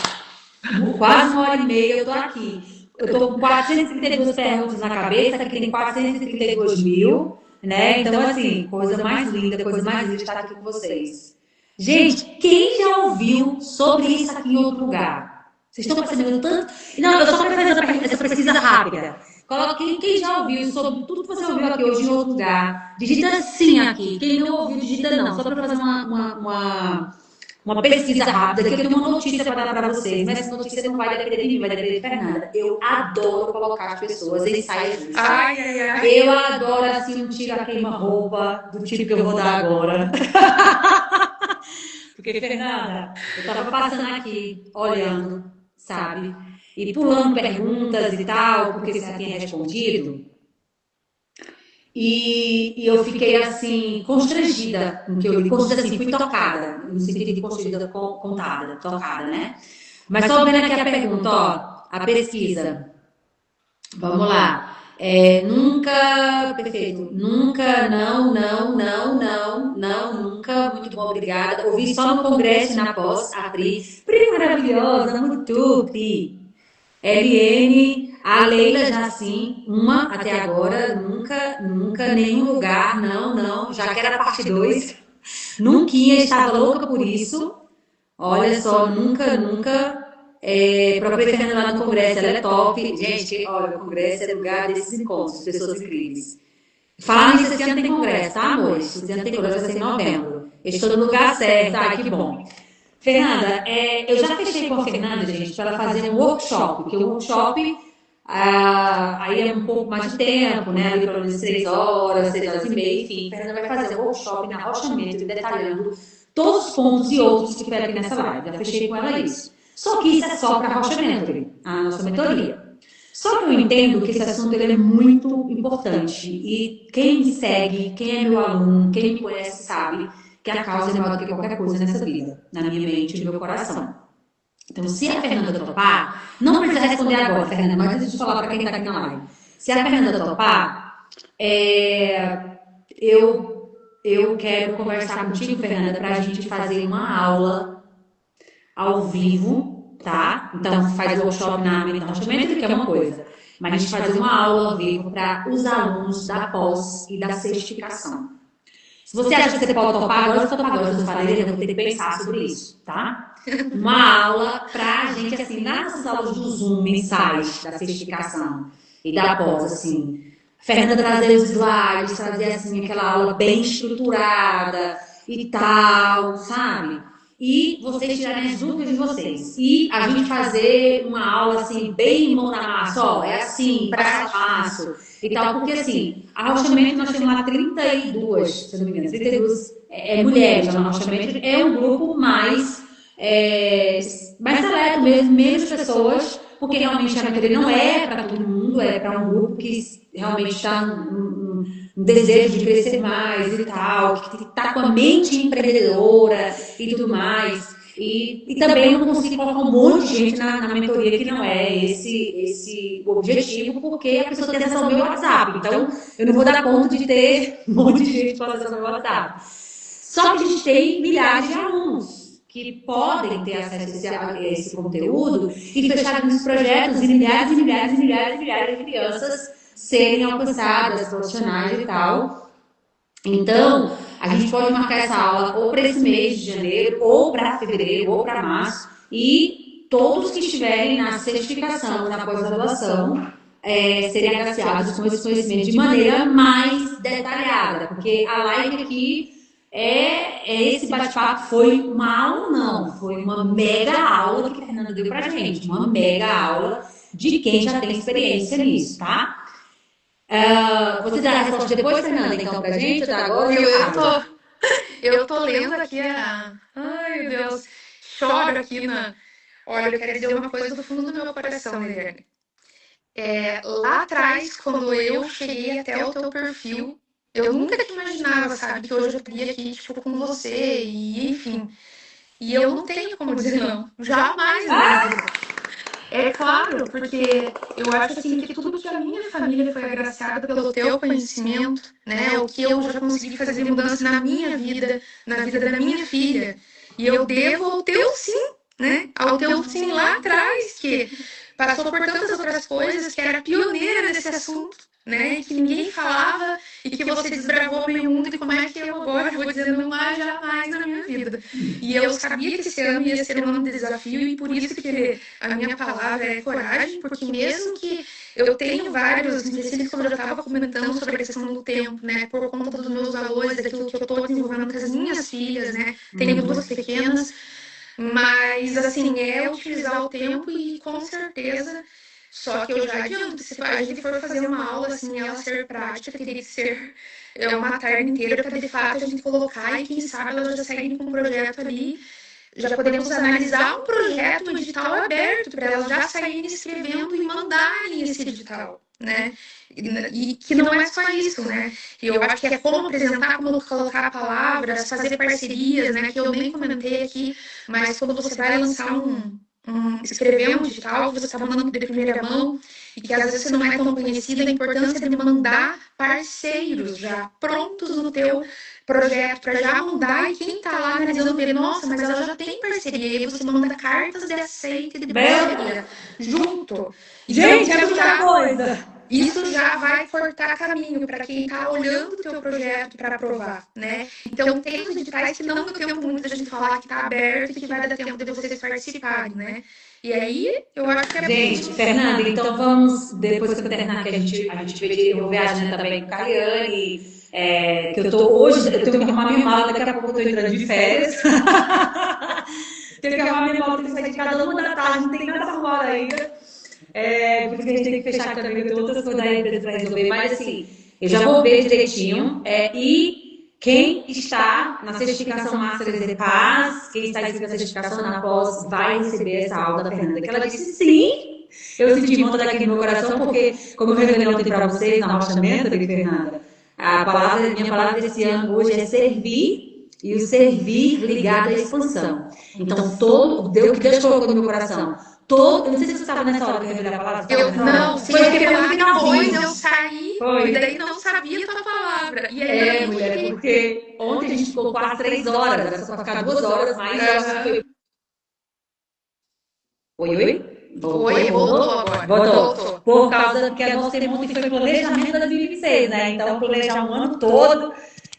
S1: quase 1 hora e meia eu tô aqui. Eu tô com 432 perguntas na cabeça, que tem 432 mil, né? Então, assim, coisa mais linda de estar aqui com vocês. Gente, quem já ouviu sobre isso aqui em outro lugar? Vocês estão percebendo tanto? Não, eu só quero fazer essa pesquisa rápida. Coloque quem já ouviu sobre tudo que você ouviu aqui hoje em outro lugar. Digita sim aqui. Quem não ouviu, digita não. Só para fazer uma pesquisa rápida, que eu tenho uma notícia para dar para vocês, mas essa notícia não vai depender de mim, vai depender de Fernanda. Eu adoro colocar as pessoas em saias justas. Eu adoro, assim, um tira queima-roupa do tipo que eu vou dar agora. Porque, Fernanda, eu estava passando aqui, olhando, sabe? E pulando perguntas e tal, porque você já tinha respondido. E eu fiquei assim, constrangida com o que eu li. Constrangida assim, fui tocada, no sentido de constrangida, contada, tocada, né? Mas só vendo aqui a pergunta, ó, a pesquisa. Vamos lá. Nunca, perfeito. Nunca, não, nunca. Muito bom, obrigada. Ouvi só no congresso e na pós, a Pri maravilhosa, muito, Pri. LN, a Leila já sim, uma até agora, nunca, nenhum lugar, não, já que era a parte 2, nunca estava louca por isso, olha só, nunca, própria Fernanda lá no congresso, ela é top, gente, olha, o congresso é lugar desses encontros, pessoas incríveis. Falar nisso, esse ano tem congresso, tá, amores? Esse ano tem congresso, vai ser em novembro, estou no lugar certo, ai, que bom. Fernanda, eu já fechei com a Fernanda, gente, para ela fazer um workshop, porque o workshop aí é um pouco mais de tempo, né? Ali pelo menos 3 horas, 6 horas e meia, enfim. A Fernanda vai fazer um workshop na arrochamento, detalhando todos os pontos e outros que tiver aqui nessa live. Já fechei com ela isso. Só que isso é só para arrochamento, a nossa mentoria. Só que eu entendo que esse assunto ele é muito importante. E quem me segue, quem é meu aluno, quem me conhece sabe que a causa é maior do que qualquer coisa nessa vida, na minha mente e no meu coração. Então, se a Fernanda topar, não precisa responder agora, Fernanda, mas antes de falar para quem está aqui na live. Se a Fernanda topar, eu quero conversar contigo, Fernanda, para a gente fazer uma aula ao vivo, tá? Então, faz o workshop na mentoramento, que é uma coisa. Mas a gente faz uma aula ao vivo para os alunos da pós e da certificação. Se você acha que você pode topar, agora eu estou topando, agora eu falei, eu vou ter que pensar sobre isso, tá? Uma aula pra gente, assim, nas nossas aulas do Zoom, mensais, da certificação e da pós, assim, Fernanda trazer os slides, trazer, assim, aquela aula bem estruturada e tal, sabe? E vocês tirarem as dúvidas de vocês. E a gente fazer uma aula, assim, bem mão na massa, ó, é assim, passo a passo e tal, porque, assim, arrochamento nós temos lá 32, se eu não me engano, 32 mulheres no arrochamento, é um grupo mais seleto mesmo, menos pessoas, porque realmente a mentoria não é para todo mundo, é para um grupo que realmente está um desejo de crescer mais e tal, que está com a mente empreendedora e tudo mais. E também eu não consigo colocar um monte de gente na mentoria que não é esse o objetivo, porque a pessoa tem acesso ao meu WhatsApp. Então, eu não vou dar conta de ter um monte de gente com acesso ao meu WhatsApp. Só que a gente tem milhares de alunos que podem ter acesso a esse conteúdo e fechar alguns projetos e milhares de crianças serem alcançadas, profissionais e tal. Então, a gente pode marcar essa aula ou para esse mês de janeiro, ou para fevereiro, ou para março, e todos que estiverem na certificação, na pós-graduação, serem agraciados com esse conhecimento de maneira mais detalhada, porque a live aqui esse bate-papo foi uma aula, não, foi uma mega aula que a Fernanda deu pra gente, uma mega aula de quem já tem experiência nisso, tá? Você dá a resposta depois, Fernanda, então, pra gente, ou agora ou
S2: Eu
S1: rápido?
S2: eu tô lendo aqui a. Ai, meu Deus. Choro aqui na. Olha, eu quero dizer uma coisa do fundo do meu coração, Eliane. Lá atrás, quando eu cheguei até o teu perfil, eu nunca que imaginava, sabe, que hoje eu estaria aqui, tipo, com você, e enfim. E eu não tenho como dizer não. Jamais na minha vida. É claro, porque eu acho assim que tudo que a minha família foi agraciada pelo teu conhecimento, né? O que eu já consegui fazer mudança na minha vida, na vida da minha filha. E eu devo ao teu sim, né? Ao teu sim lá atrás, que passou por tantas outras coisas, que era pioneira nesse assunto, né? E que ninguém falava e que você desbravou meio mundo. E como é que eu agora vou dizer não há jamais na minha vida? E eu sabia que esse ano ia ser um ano de desafio e por isso que a minha palavra é coragem, porque mesmo que eu tenho vários empecilhos, como eu já estava comentando sobre a questão do tempo, né? Por conta dos meus valores, daquilo que eu estou desenvolvendo com as minhas filhas, né? Tenho duas pequenas, mas assim, é utilizar o tempo e com certeza. Só que eu já adianto, se a gente for fazer uma aula assim, ela ser prática, teria que ser uma tarde inteira para de fato a gente colocar e quem sabe elas já saírem com um projeto ali, já podemos analisar um projeto, um edital aberto para elas já saírem escrevendo e mandarem esse edital, né? E que não é só isso, né? Eu acho que é como apresentar, como colocar palavras, fazer parcerias, né? Que eu nem comentei aqui, mas quando você vai lançar escrever um edital, que você está mandando de primeira mão e que às vezes você não é tão conhecida, a importância de mandar parceiros já prontos no teu projeto para já mandar e quem tá lá analisando ver, nossa, mas ela já tem parceria, e aí você manda cartas de aceite de parceria junto.
S1: Gente, é
S2: Então,
S1: muita coisa!
S2: isso já vai cortar caminho para quem está olhando o teu projeto para aprovar, né? Então, tem os editais que não deu tempo muito da gente falar que está aberto e que vai dar tempo de vocês participarem, né? E aí, eu acho que é
S1: Gente, Fernanda, então vamos, depois que eu terminar, que a gente vê, eu vou ver a agenda também com a Cariane, que eu tô, hoje eu tenho que arrumar minha mala, daqui a pouco eu tô entrando de férias. Tenho que arrumar minha mala, tenho que sair de casa 1 da tarde, não tem nada arrumado ainda. Porque a gente tem que fechar também, eu tenho outras coisas da empresa para resolver, mas assim, eu já vou ver direitinho, e quem está na certificação Master Paz, quem está inscrito na certificação na pós, vai receber essa aula da Fernanda, que ela disse sim. Eu senti vontade aqui no meu coração, porque, como eu revelei ontem para vocês, na rocha mentor, Fernanda, minha palavra desse ano hoje é servir, e o servir ligado à expansão. Então, o que Deus colocou no meu coração, eu não sei se você estava nessa hora que eu revelei a palavra.
S2: Não,
S1: foi porque
S2: lá
S1: no finalzinho.
S2: depois eu saí,
S1: Foi.
S2: e daí não sabia a tua palavra. E aí,
S1: mulher, porque ontem a gente ficou quase 3 horas, era só para ficar 2 horas, mas ela foi. Oi?
S2: Oi, voltou agora.
S1: Voltou. Por causa que a nossa tema ontem foi planejamento de 2026, né? Então, planejar um ano todo.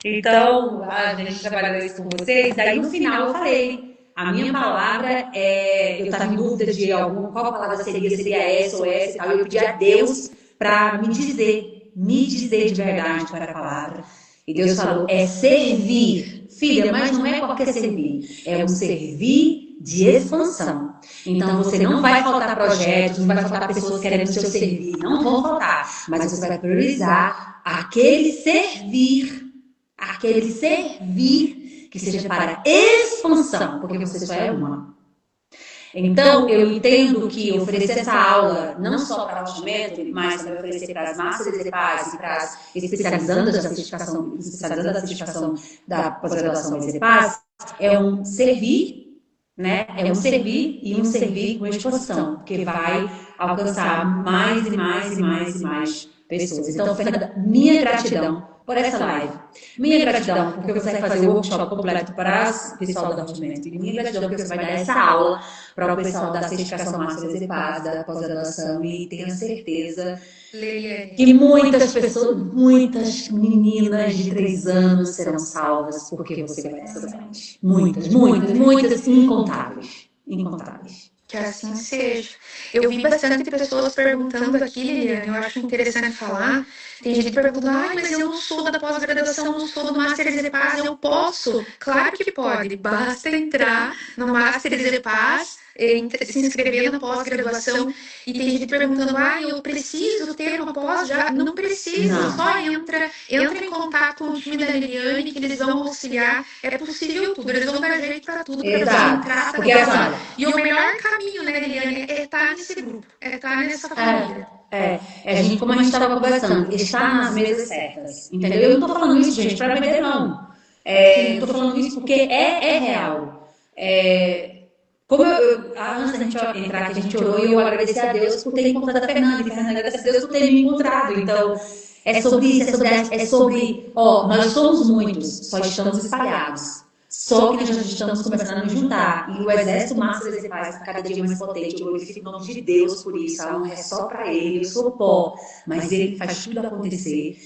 S1: Então, a gente trabalhou isso com vocês. Daí, no final, eu falei. A minha palavra eu estava em dúvida de qual palavra seria essa ou essa e tal. Eu pedi a Deus para me dizer de verdade qual era a palavra. E Deus falou, é servir. Filha, mas não é qualquer servir. É um servir de expansão. Então, você não vai faltar projetos, não vai faltar pessoas querendo o seu servir. Não vão faltar. Mas você vai priorizar aquele servir que seja para expansão, porque você só é uma. Então, eu entendo que oferecer essa aula, não só para o alojamento, mas também oferecer para as massas de paz e para as especializandas da certificação da pós-graduação de paz, é um servir, né? É um servir e um servir com expansão, que vai alcançar mais e mais e mais e mais pessoas. Então, Fernanda, minha gratidão por essa live. Minha gratidão porque você vai fazer o workshop completo para o pessoal do atendimento. E minha gratidão porque você vai dar essa aula para o pessoal da certificação Master de Paz, da pós-graduação. E tenho certeza que muitas pessoas, muitas meninas de 3 anos serão salvas porque você vai nessa frente. Muitas, incontáveis.
S2: que assim seja. Eu vi bastante pessoas perguntando aqui, Liliane, eu acho interessante falar. Tem gente perguntando, ai, mas eu não sou da pós-graduação, não sou do Master Paz, eu posso? Claro que pode, basta entrar no Master Paz, se inscrever na pós-graduação. E tem gente perguntando, ah, eu preciso ter uma pós já? Não precisa,
S1: Não.
S2: só entra em contato com o time da Liliane, que eles vão auxiliar. É possível tudo, eles vão dar jeito para tudo, para você
S1: Exato.
S2: entrar,
S1: Porque assim,
S2: para
S1: olha,
S2: E o melhor caminho, né, Liliane, é estar nesse grupo, é estar nessa família.
S1: como a gente estava conversando, estar nas mesas certas, entendeu? Eu não estou falando isso, gente, para vender, não. Estou falando isso porque é real. Antes da gente entrar aqui, a gente orou e eu agradeci a Deus por ter encontrado a Fernanda, e Fernanda agradece a Deus por ter me encontrado. Então, é sobre isso, nós somos muitos, só estamos espalhados. Só que nós já estamos começando a nos juntar. E o exército massa desse faz cada dia mais potente. Eu glorifico o nome de Deus por isso. A honra é só para ele. Eu sou pó, mas ele faz tudo acontecer.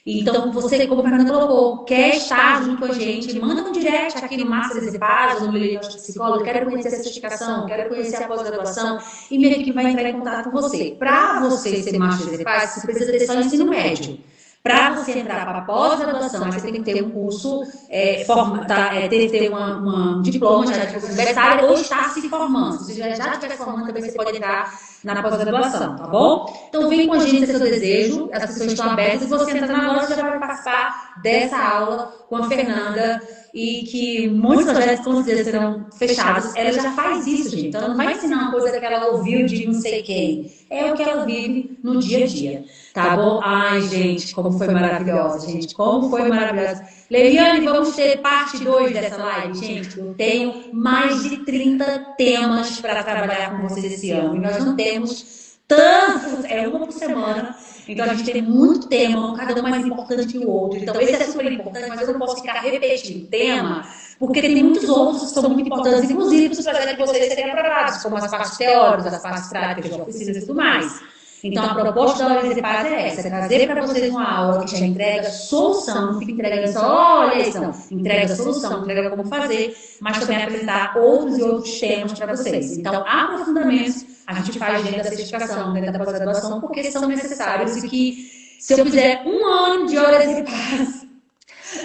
S1: Então, você, como a Fernanda colocou, quer estar junto com a gente, manda um direct aqui no Master Paz, ou no Liliane Psicólogo, quero conhecer a certificação, quero conhecer a pós-graduação, e minha equipe vai entrar em contato com você. Para você ser Master Paz, você precisa ter só ensino médio. Para você entrar para a pós-graduação, você tem que ter um curso, tem que ter um diploma já de universitário ou estar se formando. Se você já estiver se formando, também você pode entrar na pós-graduação, tá bom? Então vem com a gente seu desejo, as pessoas estão abertas e você entra na loja e já vai participar dessa aula com a Fernanda e que muitos projetos com certeza serão fechados. Ela já faz isso, gente. Então ela não vai ensinar uma coisa que ela ouviu de não sei quem. É o que ela vive no dia a dia. Tá bom? Ai, gente, como foi maravilhosa, gente. Como foi maravilhosa. Liliane, vamos ter parte 2 dessa live, gente. Eu tenho mais de 30 temas para trabalhar com vocês esse ano. E nós não temos tantos, uma por semana. Então a gente tem muito tema, cada um mais importante que o outro. Então esse é super importante, mas eu não posso ficar repetindo tema, porque tem muitos outros que são muito importantes, inclusive para os projetos de vocês serem aprovados, como as partes teóricas, as partes práticas de oficinas e tudo mais. Então, a proposta da OLZ Paz é essa, é trazer para vocês uma aula que já entrega solução, não fica entregando só, olha isso, não. Entrega solução, entrega como fazer, mas também apresentar outros e outros temas para vocês. Então, aprofundamentos a gente faz dentro da certificação, dentro da pós-graduação, porque são necessários e que, se eu fizer um ano de OLZ Paz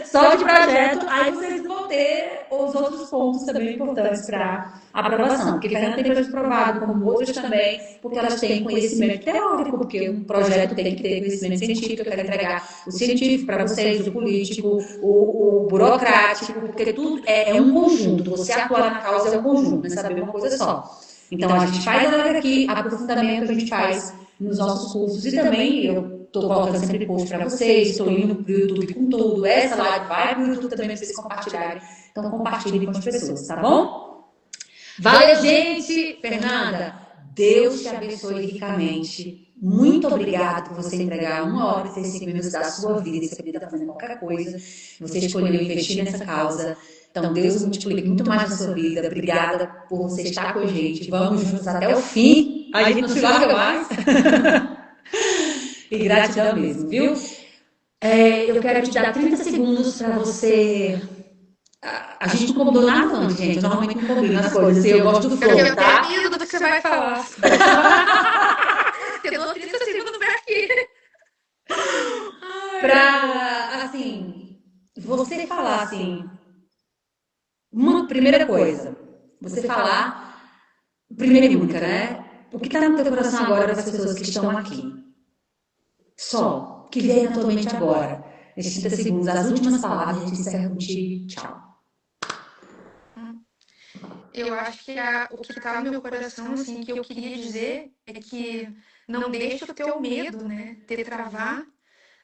S1: só de projeto, aí vocês vão ter os outros pontos também importantes para aprovação. Porque Fernanda tem projeto aprovado, como outros também, porque elas têm conhecimento teórico, porque um projeto tem que ter conhecimento científico, eu quero entregar o científico para vocês, o político, o burocrático, porque tudo é um conjunto. Você atuar na causa é um conjunto, não é saber uma coisa só. Então, a gente faz agora aqui, aprofundamento a gente faz nos nossos cursos e também eu estou colocando sempre post para vocês, estou indo para o YouTube com tudo, essa live vai para o YouTube também para vocês compartilharem. Então, compartilhem com as pessoas, tá bom? Valeu, gente! Fernanda, Deus te abençoe ricamente. Muito obrigada por você entregar 1 hora e 35 minutos da sua vida, se a vida está fazendo qualquer coisa. Você escolheu investir nessa causa. Então, Deus multiplique muito mais na sua vida. Obrigada por você estar com a gente. Vamos juntos até o fim. A gente não se larga mais. E gratidão mesmo, viu? Eu quero te dar 30 segundos para você. A gente não combinou nada antes, gente. Eu normalmente não combino as coisas. Eu gosto do flow, tá?
S2: Eu tenho medo do que você vai falar. Eu dou 30 segundos para aqui.
S1: Pra, assim, você falar assim. Uma primeira coisa, você falar, primeira e única, né? O que está no teu coração agora das pessoas que estão aqui? Só, que vem na tua mente agora. Nesses 30 segundos, as últimas palavras, a gente encerra contigo. Tchau.
S2: Eu acho que o que está no meu coração, assim, que eu queria dizer é que não deixe o teu medo, né, te travar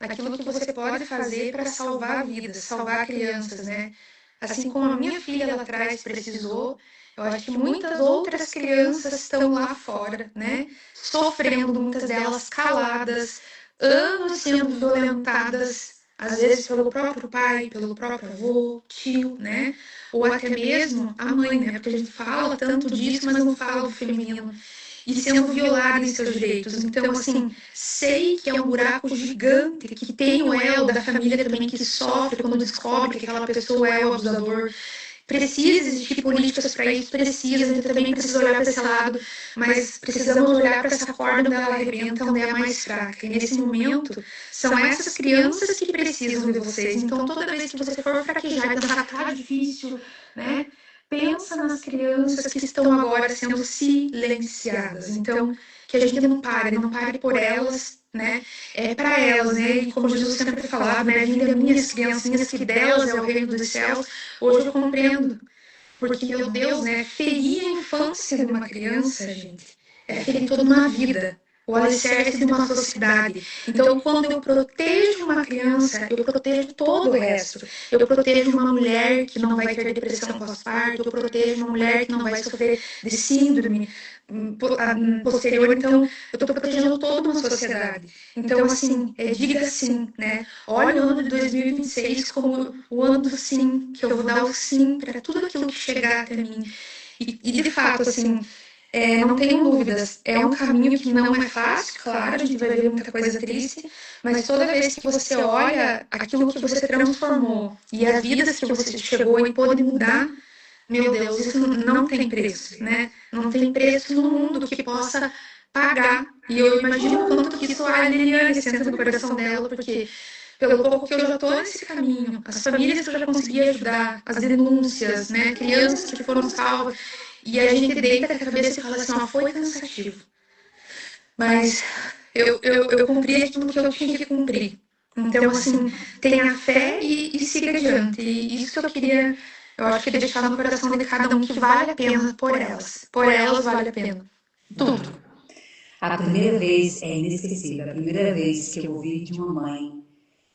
S2: naquilo que você pode fazer para salvar vidas, salvar crianças, né? Assim como a minha filha lá atrás precisou, eu acho que muitas outras crianças estão lá fora, né? Sofrendo, muitas delas caladas, anos sendo violentadas, às vezes pelo próprio pai, pelo próprio avô, tio, né? Ou até mesmo a mãe, né? Porque a gente fala tanto disso, mas não fala do feminino. E sendo violada em seus direitos. Então, assim, sei que é um buraco gigante, que tem o elo da família também que sofre quando descobre que aquela pessoa é o abusador. Precisa existir políticas para isso, precisa, a gente também precisa olhar para esse lado, mas precisamos olhar para essa corda onde ela arrebenta, onde é mais fraca. E nesse momento, são essas crianças que precisam de vocês. Então, toda vez que você for fraquejar e pensar, tá difícil, né? Pensa nas crianças que estão agora sendo silenciadas. Então, que a gente não pare por elas, né? É para elas, né? E como Jesus sempre falava, né? Vinde a minhas criancinhas, que delas é o reino dos céus. Hoje eu compreendo. Porque, meu Deus, né? Ferir a infância de uma criança, gente, é ferir toda uma vida. O alicerce de uma sociedade. Então, quando eu protejo uma criança, eu protejo todo o resto. Eu protejo uma mulher que não vai ter depressão pós-parto, eu protejo uma mulher que não vai sofrer de síndrome posterior. Então, eu estou protegendo toda uma sociedade. Então, assim, diga sim, né? Olha o ano de 2026 como o ano do sim, que eu vou dar o sim para tudo aquilo que chegar até mim. E de fato, assim, não tenho dúvidas, é um caminho que não é fácil, claro, a gente vai ver muita coisa triste, mas toda vez que você olha aquilo que você transformou e as vidas que você chegou e pôde mudar, meu Deus, isso não tem preço, né? Não tem preço no mundo que possa pagar. E eu imagino o quanto que isso a Liliane senta no coração dela, porque pelo pouco que eu já estou nesse caminho, as famílias que eu já consegui ajudar, as denúncias, né? Crianças que foram salvas, e a gente deita a cabeça e fala assim, ó, foi cansativo. Mas eu cumpri aquilo que eu tinha que cumprir. Então, assim, tenha fé e siga adiante. E isso eu queria, eu acho que deixar no coração de cada um que vale a pena por elas. Por elas vale a pena. Tudo.
S1: A primeira vez é inesquecível. A primeira vez que eu ouvi de uma mãe,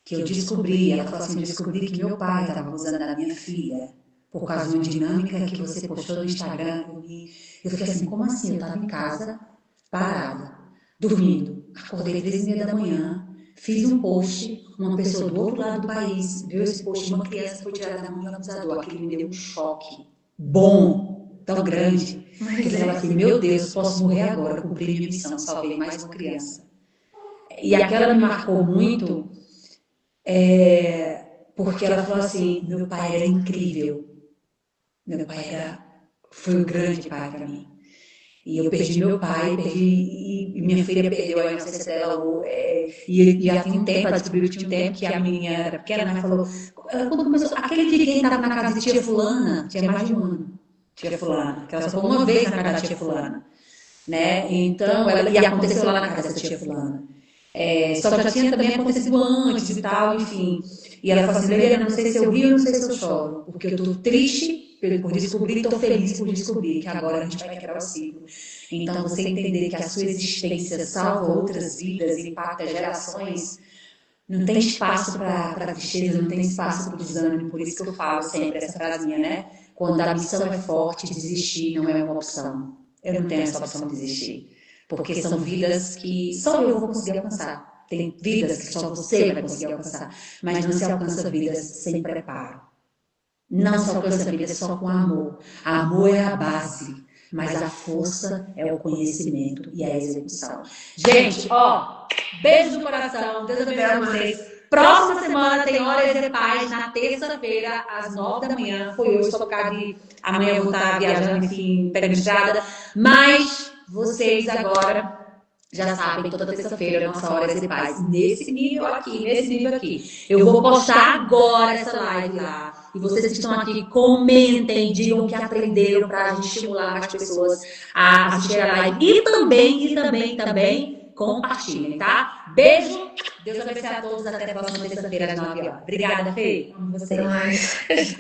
S1: que eu descobri, ela falou assim, eu descobri que meu pai estava abusando da minha filha por causa de uma dinâmica que você postou no Instagram. Eu fiquei assim, como assim? Eu estava em casa, parada, dormindo. Acordei 3h30 da manhã, fiz um post, uma pessoa do outro lado do país viu esse post, uma criança foi tirada da mão do abusador. Aquilo me deu um choque bom, tão grande, que eu falei assim, meu Deus, posso morrer agora, eu cumpri minha missão, salvei mais uma criança. E aquela me marcou muito, porque ela falou assim, meu pai era incrível, meu pai foi um grande pai para mim. E eu perdi meu pai, e minha filha perdeu a inocência dela, e já tinha um tempo, ela descobriu que tinha um tempo que a menina era pequena, ela falou, quando começou, aquele dia que a gente estava na casa de tia fulana, tinha mais de um ano, tia fulana, que ela só foi uma vez na casa da tia fulana, né, então, e aconteceu lá na casa da tia fulana. Só que já tinha também acontecido antes e tal, enfim. E ela falou assim, Liliana, não sei se eu rio, não sei se eu choro, porque eu estou triste por descobrir e estou feliz por descobrir que agora a gente vai quebrar o ciclo. Então, você entender que a sua existência salva outras vidas, impacta gerações, não tem espaço para tristeza, não tem espaço para o desânimo. Por isso que eu falo sempre essa frasinha, né? Quando a missão é forte, desistir não é uma opção. Eu não tenho essa opção de desistir. Porque são vidas que só eu vou conseguir alcançar. Tem vidas que só você vai conseguir alcançar. Mas não se alcança vidas sem preparo. Não se alcança vidas só com amor. Amor é a base. Mas a força é o conhecimento e a execução. Gente, ó, beijo do coração. Deus abençoe vocês. Próxima semana tem Hora de Paz, na terça-feira, às 9 da manhã. Foi hoje, só por causa de amanhã eu vou estar viajando, enfim, pegando estrada. Mas vocês agora já sabem, toda terça-feira, nossa Hora de Paz. Nesse nível aqui. Eu vou postar agora essa live lá. E vocês que estão aqui, comentem, digam o que aprenderam para a gente estimular mais pessoas a assistir a live. E também, compartilhem, tá? Beijo. Deus abençoe a todos. Até a próxima terça-feira às 9 horas. Obrigada, Fê. Amo você.
S2: Até mais.